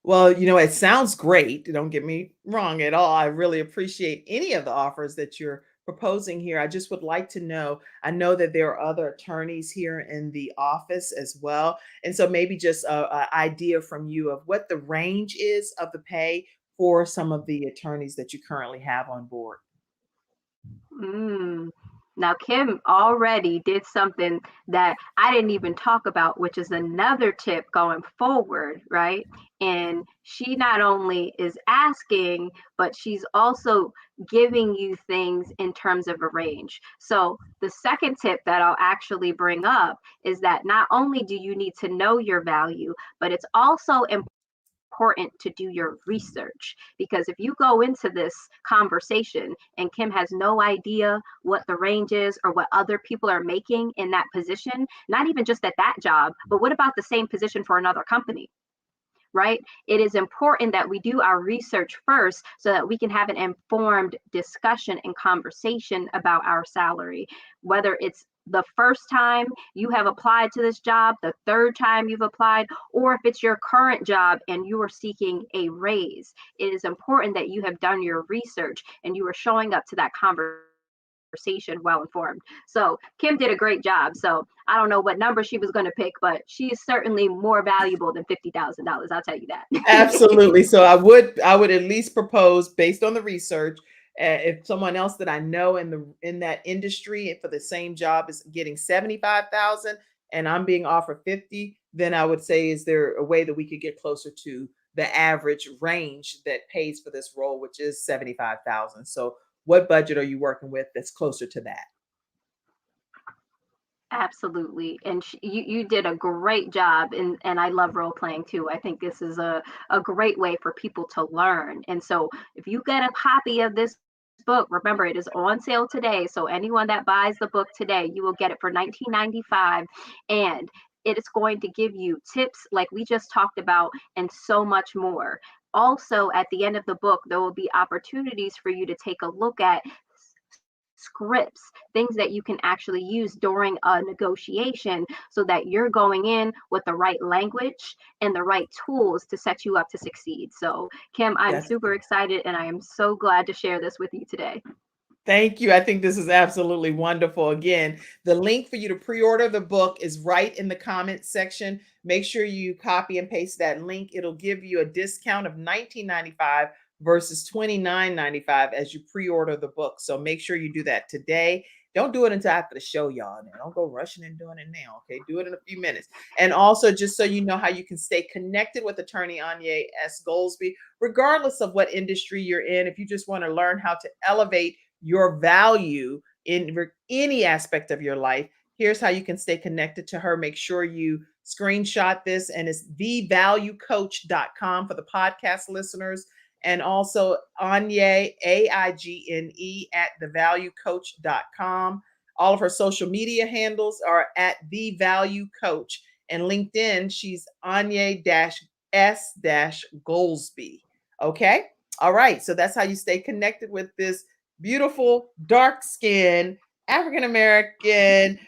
Well, it sounds great. Don't get me wrong at all. I really appreciate any of the offers that you're proposing here. I just would like to know. I know that there are other attorneys here in the office as well. And so maybe just a idea from you of what the range is of the pay for some of the attorneys that you currently have on board. Mm. Now, Kim already did something that I didn't even talk about, which is another tip going forward, right? And she not only is asking, but she's also giving you things in terms of a range. So, the second tip that I'll actually bring up is that not only do you need to know your value, but it's also important to do your research, because if you go into this conversation and Kim has no idea what the range is or what other people are making in that position, not even just at that job, but what about the same position for another company? Right? It is important that we do our research first so that we can have an informed discussion and conversation about our salary, whether it's the first time you have applied to this job, the third time you've applied, or if it's your current job and you are seeking a raise. It is important that you have done your research and you are showing up to that conversation well informed. So Kim did a great job. So I don't know what number she was going to pick, but she is certainly more valuable than $50,000. I'll tell you that. Absolutely. So I would at least propose, based on the research, if someone else that I know in that industry for the same job is getting 75,000 and I'm being offered 50, then I would say, is there a way that we could get closer to the average range that pays for this role, which is 75,000? So what budget are you working with that's closer to that? Absolutely. And you did a great job. And I love role playing too. I think this is a great way for people to learn. And so if you get a copy of this book, remember it is on sale today. So anyone that buys the book today, you will get it for $19.95. And it is going to give you tips like we just talked about and so much more. Also, at the end of the book, there will be opportunities for you to take a look at scripts, things that you can actually use during a negotiation so that you're going in with the right language and the right tools to set you up to succeed. So, Kim, I'm That's super excited and I am so glad to share this with you today. Thank you. I think this is absolutely wonderful. Again, the link for you to pre-order the book is right in the comments section. Make sure you copy and paste that link. It'll give you a discount of $19.95 versus $29.95 as you pre-order the book. So make sure you do that today. Don't do it until after the show, y'all. Now, don't go rushing and doing it now. Okay, do it in a few minutes. And also, just so you know how you can stay connected with Attorney AIGNÈ S. Goldsby, regardless of what industry you're in. If you just want to learn how to elevate your value in any aspect of your life, here's how you can stay connected to her. Make sure you screenshot this, and it's thevaluecoach.com for the podcast listeners, and also AIGNÈ, AIGNE, at thevaluecoach.com. All of her social media handles are at The Value Coach, and LinkedIn, she's AIGNÈ-S-Goldsby. Okay. All right. So that's how you stay connected with this beautiful, dark-skinned, African-American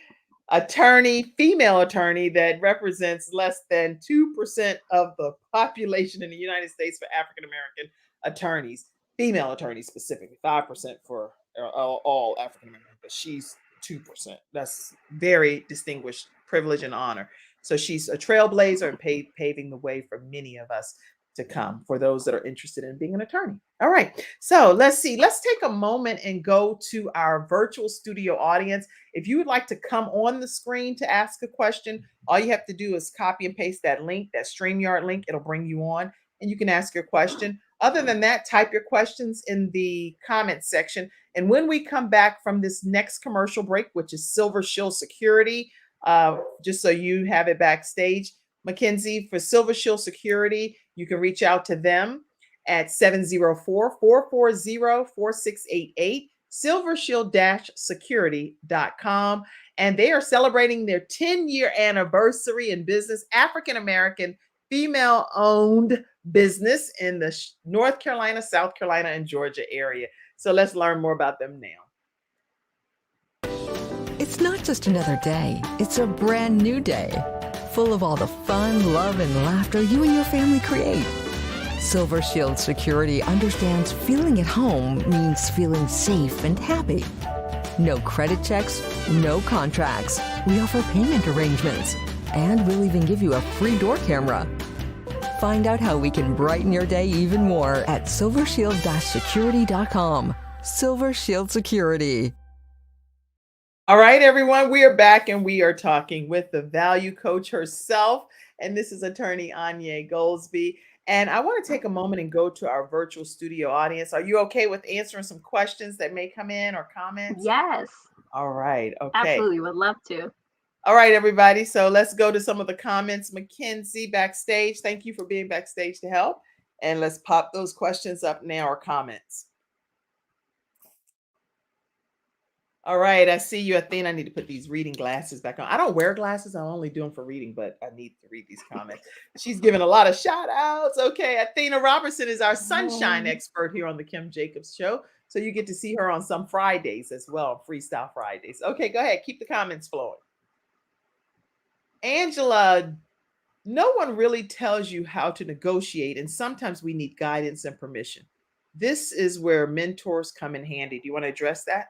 attorney, female attorney that represents less than 2% of the population in the United States for African-American attorneys, female attorneys specifically, 5% for all African-American, but she's 2%. That's very distinguished privilege and honor. So she's a trailblazer and paving the way for many of us to come, for those that are interested in being an attorney. All right. So let's see. Let's take a moment and go to our virtual studio audience. If you would like to come on the screen to ask a question, all you have to do is copy and paste that link, that StreamYard link. It'll bring you on and you can ask your question. Other than that, type your questions in the comments section. And when we come back from this next commercial break, which is Silver Shield Security, just so you have it backstage, Mackenzie, for Silver Shield Security, you can reach out to them at 704-440-4688, silvershield-security.com. And they are celebrating their 10-year anniversary in business, African-American, female-owned business in the North Carolina, South Carolina, and Georgia area. So let's learn more about them now. It's not just another day, it's a brand new day, full of all the fun, love, and laughter you and your family create. Silver Shield Security understands feeling at home means feeling safe and happy. No credit checks, no contracts. We offer payment arrangements, and we'll even give you a free door camera. Find out how we can brighten your day even more at silvershield-security.com. Silver Shield Security. All right, everyone, we are back and we are talking with the value coach herself. And this is Attorney AIGNÈ Goldsby. And I want to take a moment and go to our virtual studio audience. Are you okay with answering some questions that may come in or comments? Yes. All right. Okay. Absolutely. Would love to. All right, everybody. So let's go to some of the comments. Mackenzie, backstage. Thank you for being backstage to help. And let's pop those questions up now, or comments. All right, I see you, Athena. I need to put these reading glasses back on. I don't wear glasses. I only do them for reading, but I need to read these comments. She's giving a lot of shout outs. Okay, Athena Robertson is our sunshine expert here on the Kim Jacobs Show. So you get to see her on some Fridays as well, Freestyle Fridays. Okay, go ahead. Keep the comments flowing. Angela, no one really tells you how to negotiate, and sometimes we need guidance and permission. This is where mentors come in handy. Do you want to address that?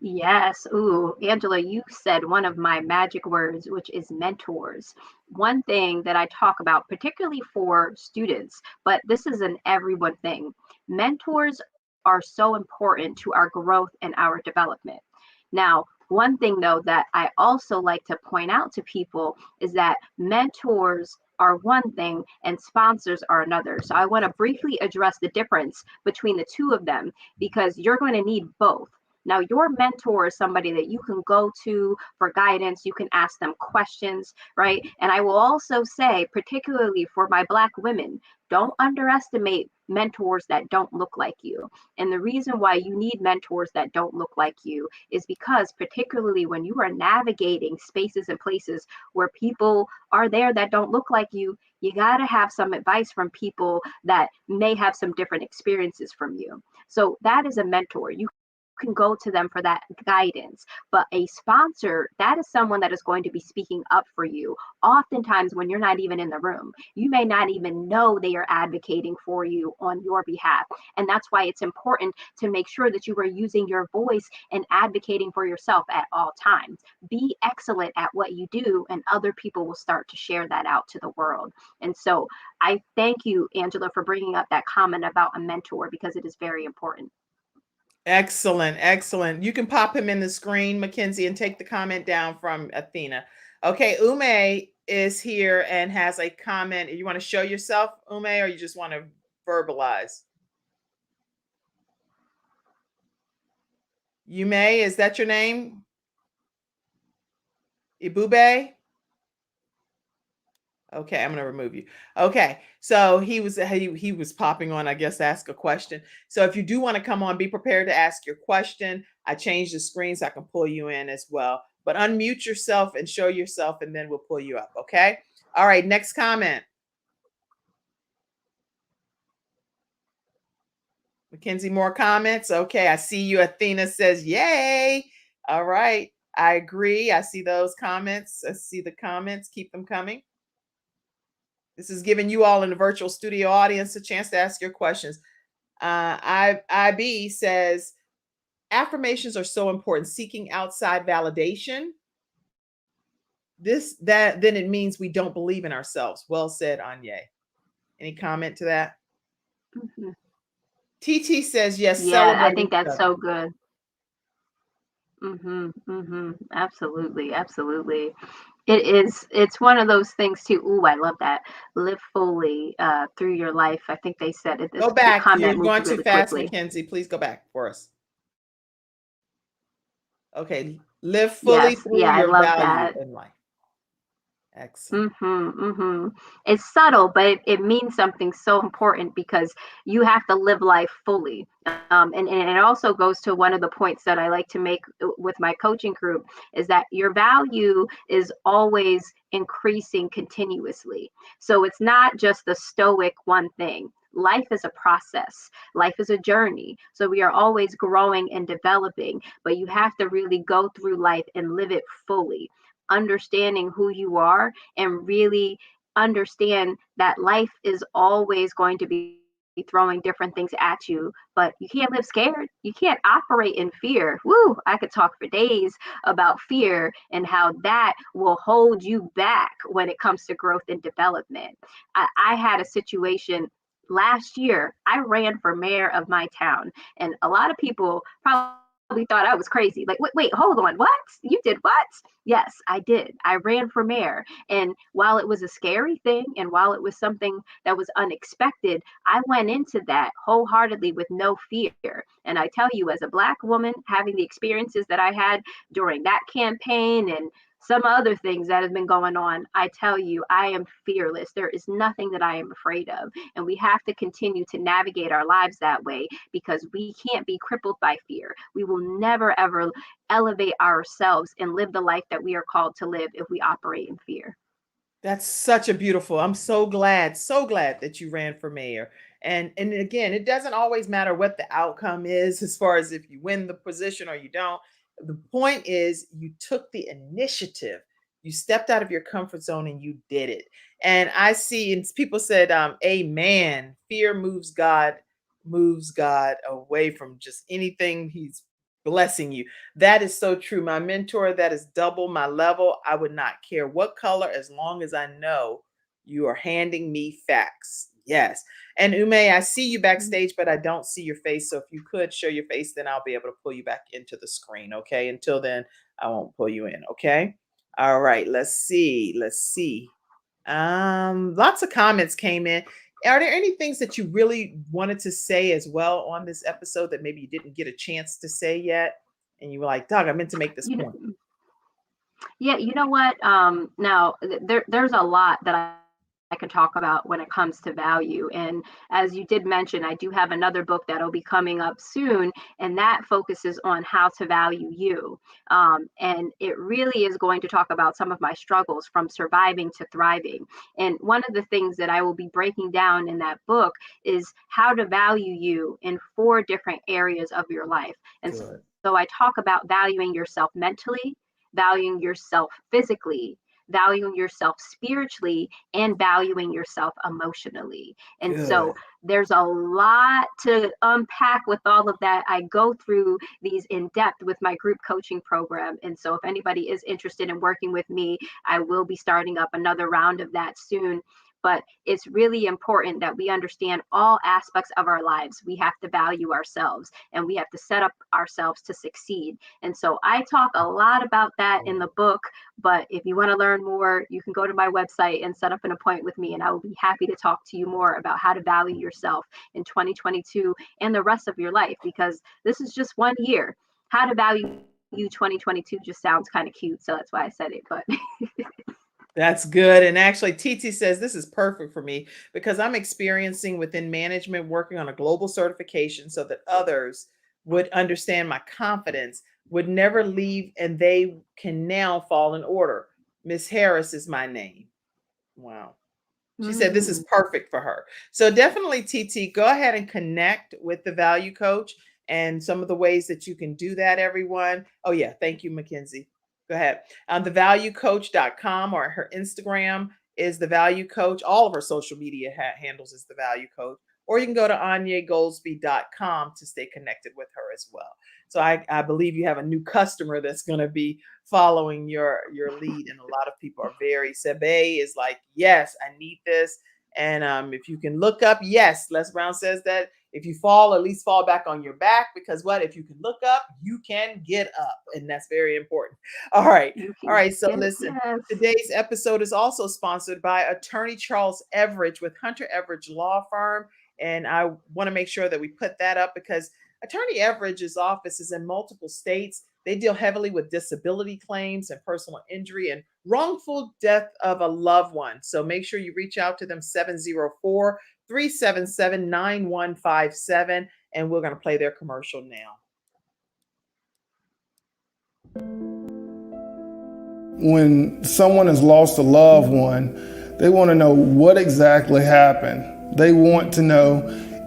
Yes. Ooh, Angela, you said one of my magic words, which is mentors. One thing that I talk about, particularly for students, but this is an everyone thing. Mentors are so important to our growth and our development. Now, one thing though that I also like to point out to people is that mentors are one thing and sponsors are another. So I want to briefly address the difference between the two of them because you're going to need both. Now, your mentor is somebody that you can go to for guidance. You can ask them questions, right? And I will also say, particularly for my Black women, don't underestimate mentors that don't look like you. And the reason why you need mentors that don't look like you is because, particularly when you are navigating spaces and places where people are there that don't look like you got to have some advice from people that may have some different experiences from you. So that is a mentor. You can go to them for that guidance. But a sponsor, that is someone that is going to be speaking up for you, oftentimes when you're not even in the room. You may not even know they are advocating for you on your behalf. And that's why it's important to make sure that you are using your voice and advocating for yourself at all times. Be excellent at what you do, and other people will start to share that out to the world. And so I thank you, Angela, for bringing up that comment about a mentor because it is very important. Excellent, excellent. You can pop him in the screen, Mackenzie, and take the comment down from Athena. Okay, Ume is here and has a comment. You want to show yourself, Ume, or you just want to verbalize? Ume, is that your name? Ibube? Okay, I'm gonna remove you. Okay, so he was popping on, I guess, to ask a question. So if you do want to come on, be prepared to ask your question. I changed the screen so I can pull you in as well. But unmute yourself and show yourself, and then we'll pull you up. Okay. All right. Next comment. Mackenzie, more comments. Okay, I see you. Athena says, "Yay!" All right, I agree. I see those comments. I see the comments. Keep them coming. This is giving you all in the virtual studio audience a chance to ask your questions. IB says, affirmations are so important. Seeking outside validation. Then it means we don't believe in ourselves. Well said, Anye. Any comment to that? Mhm. TT says, yes, Yeah, I celebrate think each that's other. so good. Absolutely, absolutely. It's one of those things too. Ooh, I love that. Live fully through your life. I think they said it. Go The back. You're comment moved going too really fast, quickly. Mackenzie. Please go back for us. Okay. Live fully Yes, through yeah, I your love value that. in life. Excellent. It's subtle, but it means something so important because you have to live life fully. And it also goes to one of the points that I like to make with my coaching group is that your value is always increasing continuously. So it's not just the stoic one thing. Life is a process. Life is a journey. So we are always growing and developing, but you have to really go through life and live it fully, understanding who you are and really understand that life is always going to be throwing different things at you, but you can't live scared. You can't operate in fear. Woo, I could talk for days about fear and how that will hold you back when it comes to growth and development. I had a situation last year. I ran for mayor of my town, and a lot of people probably thought I was crazy. Like, wait, hold on. What? You did what? Yes, I did. I ran for mayor. And while it was a scary thing and while it was something that was unexpected, I went into that wholeheartedly with no fear. And I tell you, as a Black woman, having the experiences that I had during that campaign and some other things that have been going on, I tell you, I am fearless. There is nothing that I am afraid of. And we have to continue to navigate our lives that way because we can't be crippled by fear. We will never, ever elevate ourselves and live the life that we are called to live if we operate in fear. That's such a beautiful. I'm so glad that you ran for mayor. And again, it doesn't always matter what the outcome is as far as if you win the position or you don't. The point is you took the initiative. You stepped out of your comfort zone and you did it. And I see, and people said, amen. Fear moves God away from just anything he's blessing you. That is so true. My mentor, that is double my level. I would not care what color as long as I know you are handing me facts. Yes. And Ume, I see you backstage, but I don't see your face. So if you could show your face, then I'll be able to pull you back into the screen. Okay. Until then, I won't pull you in. Okay. All right. Let's see. Let's see. Lots of comments came in. Are there any things that you really wanted to say as well on this episode that maybe you didn't get a chance to say yet? And you were like, Doug, I meant to make this You point. know, yeah, you know what? Now there's a lot that I can talk about when it comes to value. And as you did mention, I do have another book that'll be coming up soon, and that focuses on how to value you. And it really is going to talk about some of my struggles from surviving to thriving. And one of the things that I will be breaking down in that book is how to value you in 4 different areas of your life. And Good. so I talk about valuing yourself mentally, valuing yourself physically, valuing yourself spiritually, and valuing yourself emotionally. And so Good. there's a lot to unpack with all of that. I go through these in depth with my group coaching program. And so if anybody is interested in working with me, I will be starting up another round of that soon. But it's really important that we understand all aspects of our lives. We have to value ourselves and we have to set up ourselves to succeed. And so I talk a lot about that in the book. But if you want to learn more, you can go to my website and set up an appointment with me. And I will be happy to talk to you more about how to value yourself in 2022 and the rest of your life, because this is just one year. How to value you 2022 just sounds kind of cute. So that's why I said it. But That's good. And actually, TT says this is perfect for me because I'm experiencing within management working on a global certification so that others would understand my confidence, would never leave, and they can now fall in order. Miss Harris is my name. Wow. She said this is perfect for her. So definitely, TT, go ahead and connect with the value coach and some of the ways that you can do that, everyone. Oh, yeah. Thank you, Mackenzie. Go ahead. Thevaluecoach.com, or her Instagram is the value coach. All of her social media handles is the value coach. Or you can go to AIGNÈGoldsby.com to stay connected with her as well. So I believe you have a new customer that's going to be following your lead. And a lot of people are very, Sebe is like, yes, I need this. And if you can look up, yes, Les Brown says that if you fall, at least fall back on your back, because what? If you can look up, you can get up. And that's very important. All right. All right. So listen, today's episode is also sponsored by Attorney Charles Everidge with Hunter Everidge Law Firm. And I want to make sure that we put that up because Attorney Everidge's office is in multiple states. They deal heavily with disability claims and personal injury and wrongful death of a loved one. So make sure you reach out to them, 704-377-9157. And we're going to play their commercial now. When someone has lost a loved one, they want to know what exactly happened. They want to know,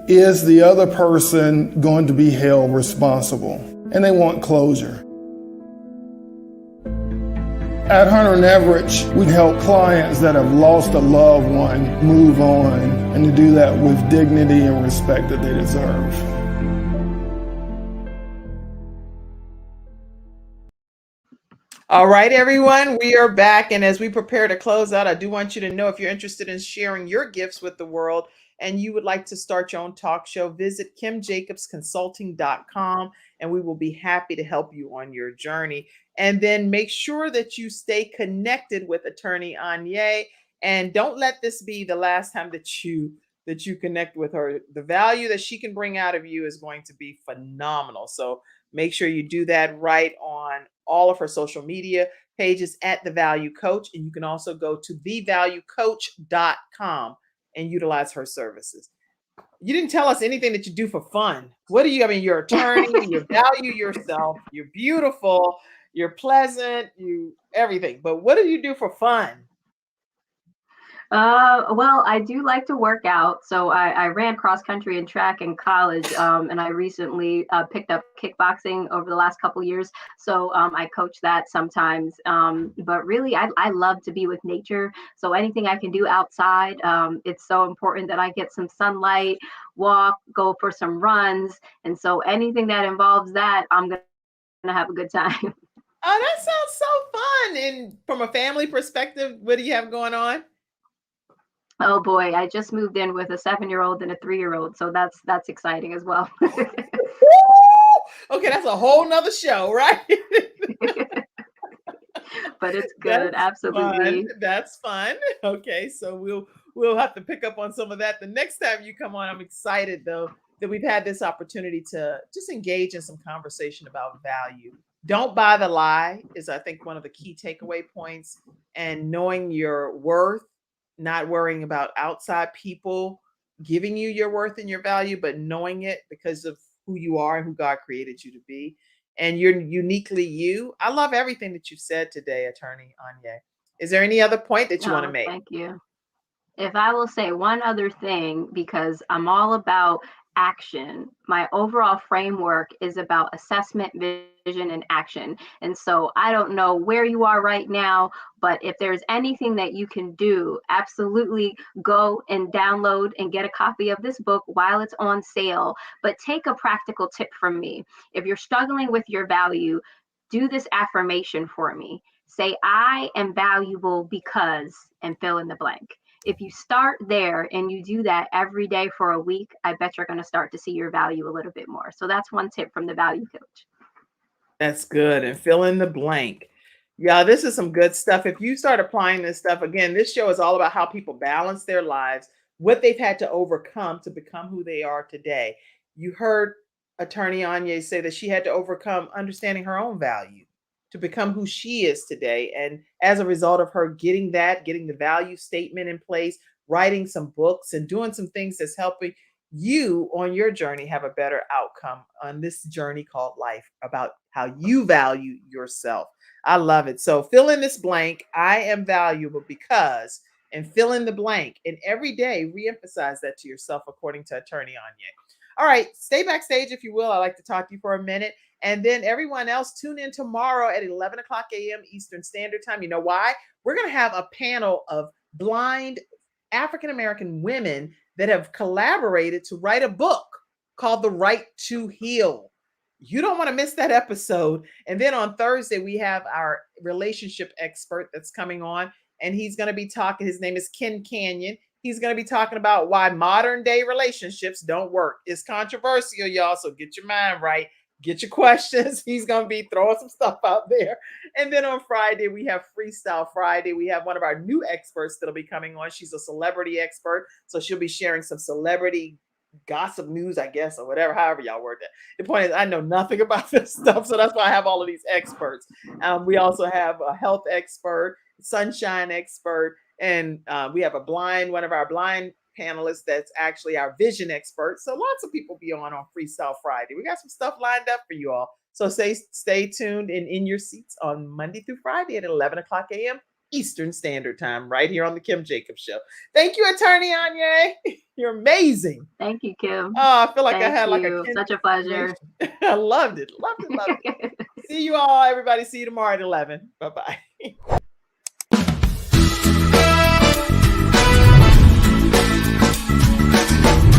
is the other person going to be held responsible? And they want closure. At Hunter & Everidge, we help clients that have lost a loved one move on, and to do that with dignity and respect that they deserve. All right, everyone, we are back. And as we prepare to close out, I do want you to know if you're interested in sharing your gifts with the world and you would like to start your own talk show, visit KimJacobsConsulting.com and we will be happy to help you on your journey. And then make sure that you stay connected with Attorney AIGNÈ, and don't let this be the last time that you connect with her. The value that she can bring out of you is going to be phenomenal. So make sure you do that right on all of her social media pages at The Value Coach. And you can also go to thevaluecoach.com and utilize her services. You didn't tell us anything that you do for fun. What do you, I mean, you're an attorney, you value yourself, you're beautiful, you're pleasant, you everything. But what do you do for fun? Well, I do like to work out. So I ran cross country and track in college, and I recently picked up kickboxing over the last couple years. So I coach that sometimes. But really, I love to be with nature. So anything I can do outside, it's so important that I get some sunlight, walk, go for some runs. And so anything that involves that, I'm going to have a good time. Oh, that sounds so fun. And from a family perspective, what do you have going on? Oh boy, I just moved in with a 7-year-old and a 3-year-old, so that's exciting as well. Okay, that's a whole nother show, right? But it's good, That's absolutely. fun. That's fun. Okay, so we'll have to pick up on some of that the next time you come on. I'm excited though that we've had this opportunity to just engage in some conversation about value. Don't buy the lie is I think one of the key takeaway points, and knowing your worth, not worrying about outside people giving you your worth and your value, but knowing it because of who you are and who God created you to be. And you're uniquely you. I love everything that you've said today, Attorney Anye. Is there any other point that you want to Oh, make? thank you. If I will say one other thing, because I'm all about action, my overall framework is about assessment, vision, and action. And so I don't know where you are right now, but if there's anything that you can do, absolutely go and download and get a copy of this book while it's on sale. But take a practical tip from me. If you're struggling with your value, do this affirmation for me. Say, I am valuable because, and fill in the blank. If you start there and you do that every day for a week, I bet you're going to start to see your value a little bit more. So that's one tip from the value coach. That's good. And fill in the blank. Yeah, this is some good stuff. If you start applying this stuff, again, this show is all about how people balance their lives, what they've had to overcome to become who they are today. You heard Attorney Anye say that she had to overcome understanding her own value to become who she is today. And as a result of her getting the value statement in place, writing some books and doing some things that's helping you on your journey have a better outcome on this journey called life, about how you value yourself. I love it. So fill in this blank. I am valuable because, and fill in the blank. And every day reemphasize that to yourself, according to Attorney Anye. All right, stay backstage if you will. I'd like to talk to you for a minute. And then everyone else, tune in tomorrow at 11 o'clock a.m. Eastern Standard Time. You know why? We're going to have a panel of blind African-American women that have collaborated to write a book called The Right to Heal. You don't want to miss that episode. And then on Thursday, we have our relationship expert that's coming on, and he's going to be talking. His name is Ken Canyon. He's going to be talking about why modern day relationships don't work. It's controversial, y'all, so get your mind right. Get your questions. He's going to be throwing some stuff out there. And then on Friday, we have Freestyle Friday. We have one of our new experts that'll be coming on. She's a celebrity expert, so she'll be sharing some celebrity gossip news, I guess, or whatever, however y'all word that. The point is, I know nothing about this stuff, so that's why I have all of these experts. We also have a health expert, sunshine expert, and we have one of our blind panelists that's actually our vision expert. So lots of people be on Freestyle Friday. We got some stuff lined up for you all. So stay tuned and in your seats on Monday through Friday at 11 o'clock a.m. Eastern Standard Time, right here on the Kim Jacobs Show. Thank you, Attorney Anye. You're amazing. Thank you, Kim. Oh, I feel like I Thank had like you. a Such a pleasure. I loved it. See you all, everybody. See you tomorrow at 11. Bye-bye.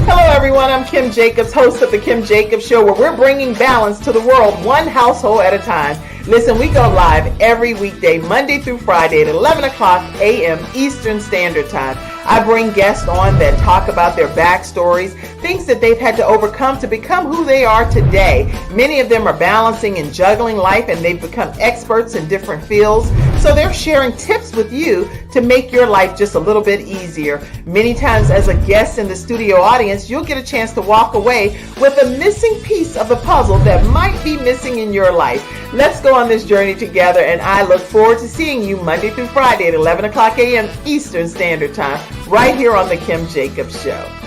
Hello, everyone. I'm Kim Jacobs, host of The Kim Jacobs Show, where we're bringing balance to the world one household at a time. Listen, we go live every weekday, Monday through Friday at 11 o'clock a.m. Eastern Standard Time. I bring guests on that talk about their backstories, things that they've had to overcome to become who they are today. Many of them are balancing and juggling life, and they've become experts in different fields. So they're sharing tips with you to make your life just a little bit easier. Many times as a guest in the studio audience, you'll get a chance to walk away with a missing piece of the puzzle that might be missing in your life. Let's go on this journey together, and I look forward to seeing you Monday through Friday at 11 o'clock a.m. Eastern Standard Time, right here on The Kim Jacobs Show.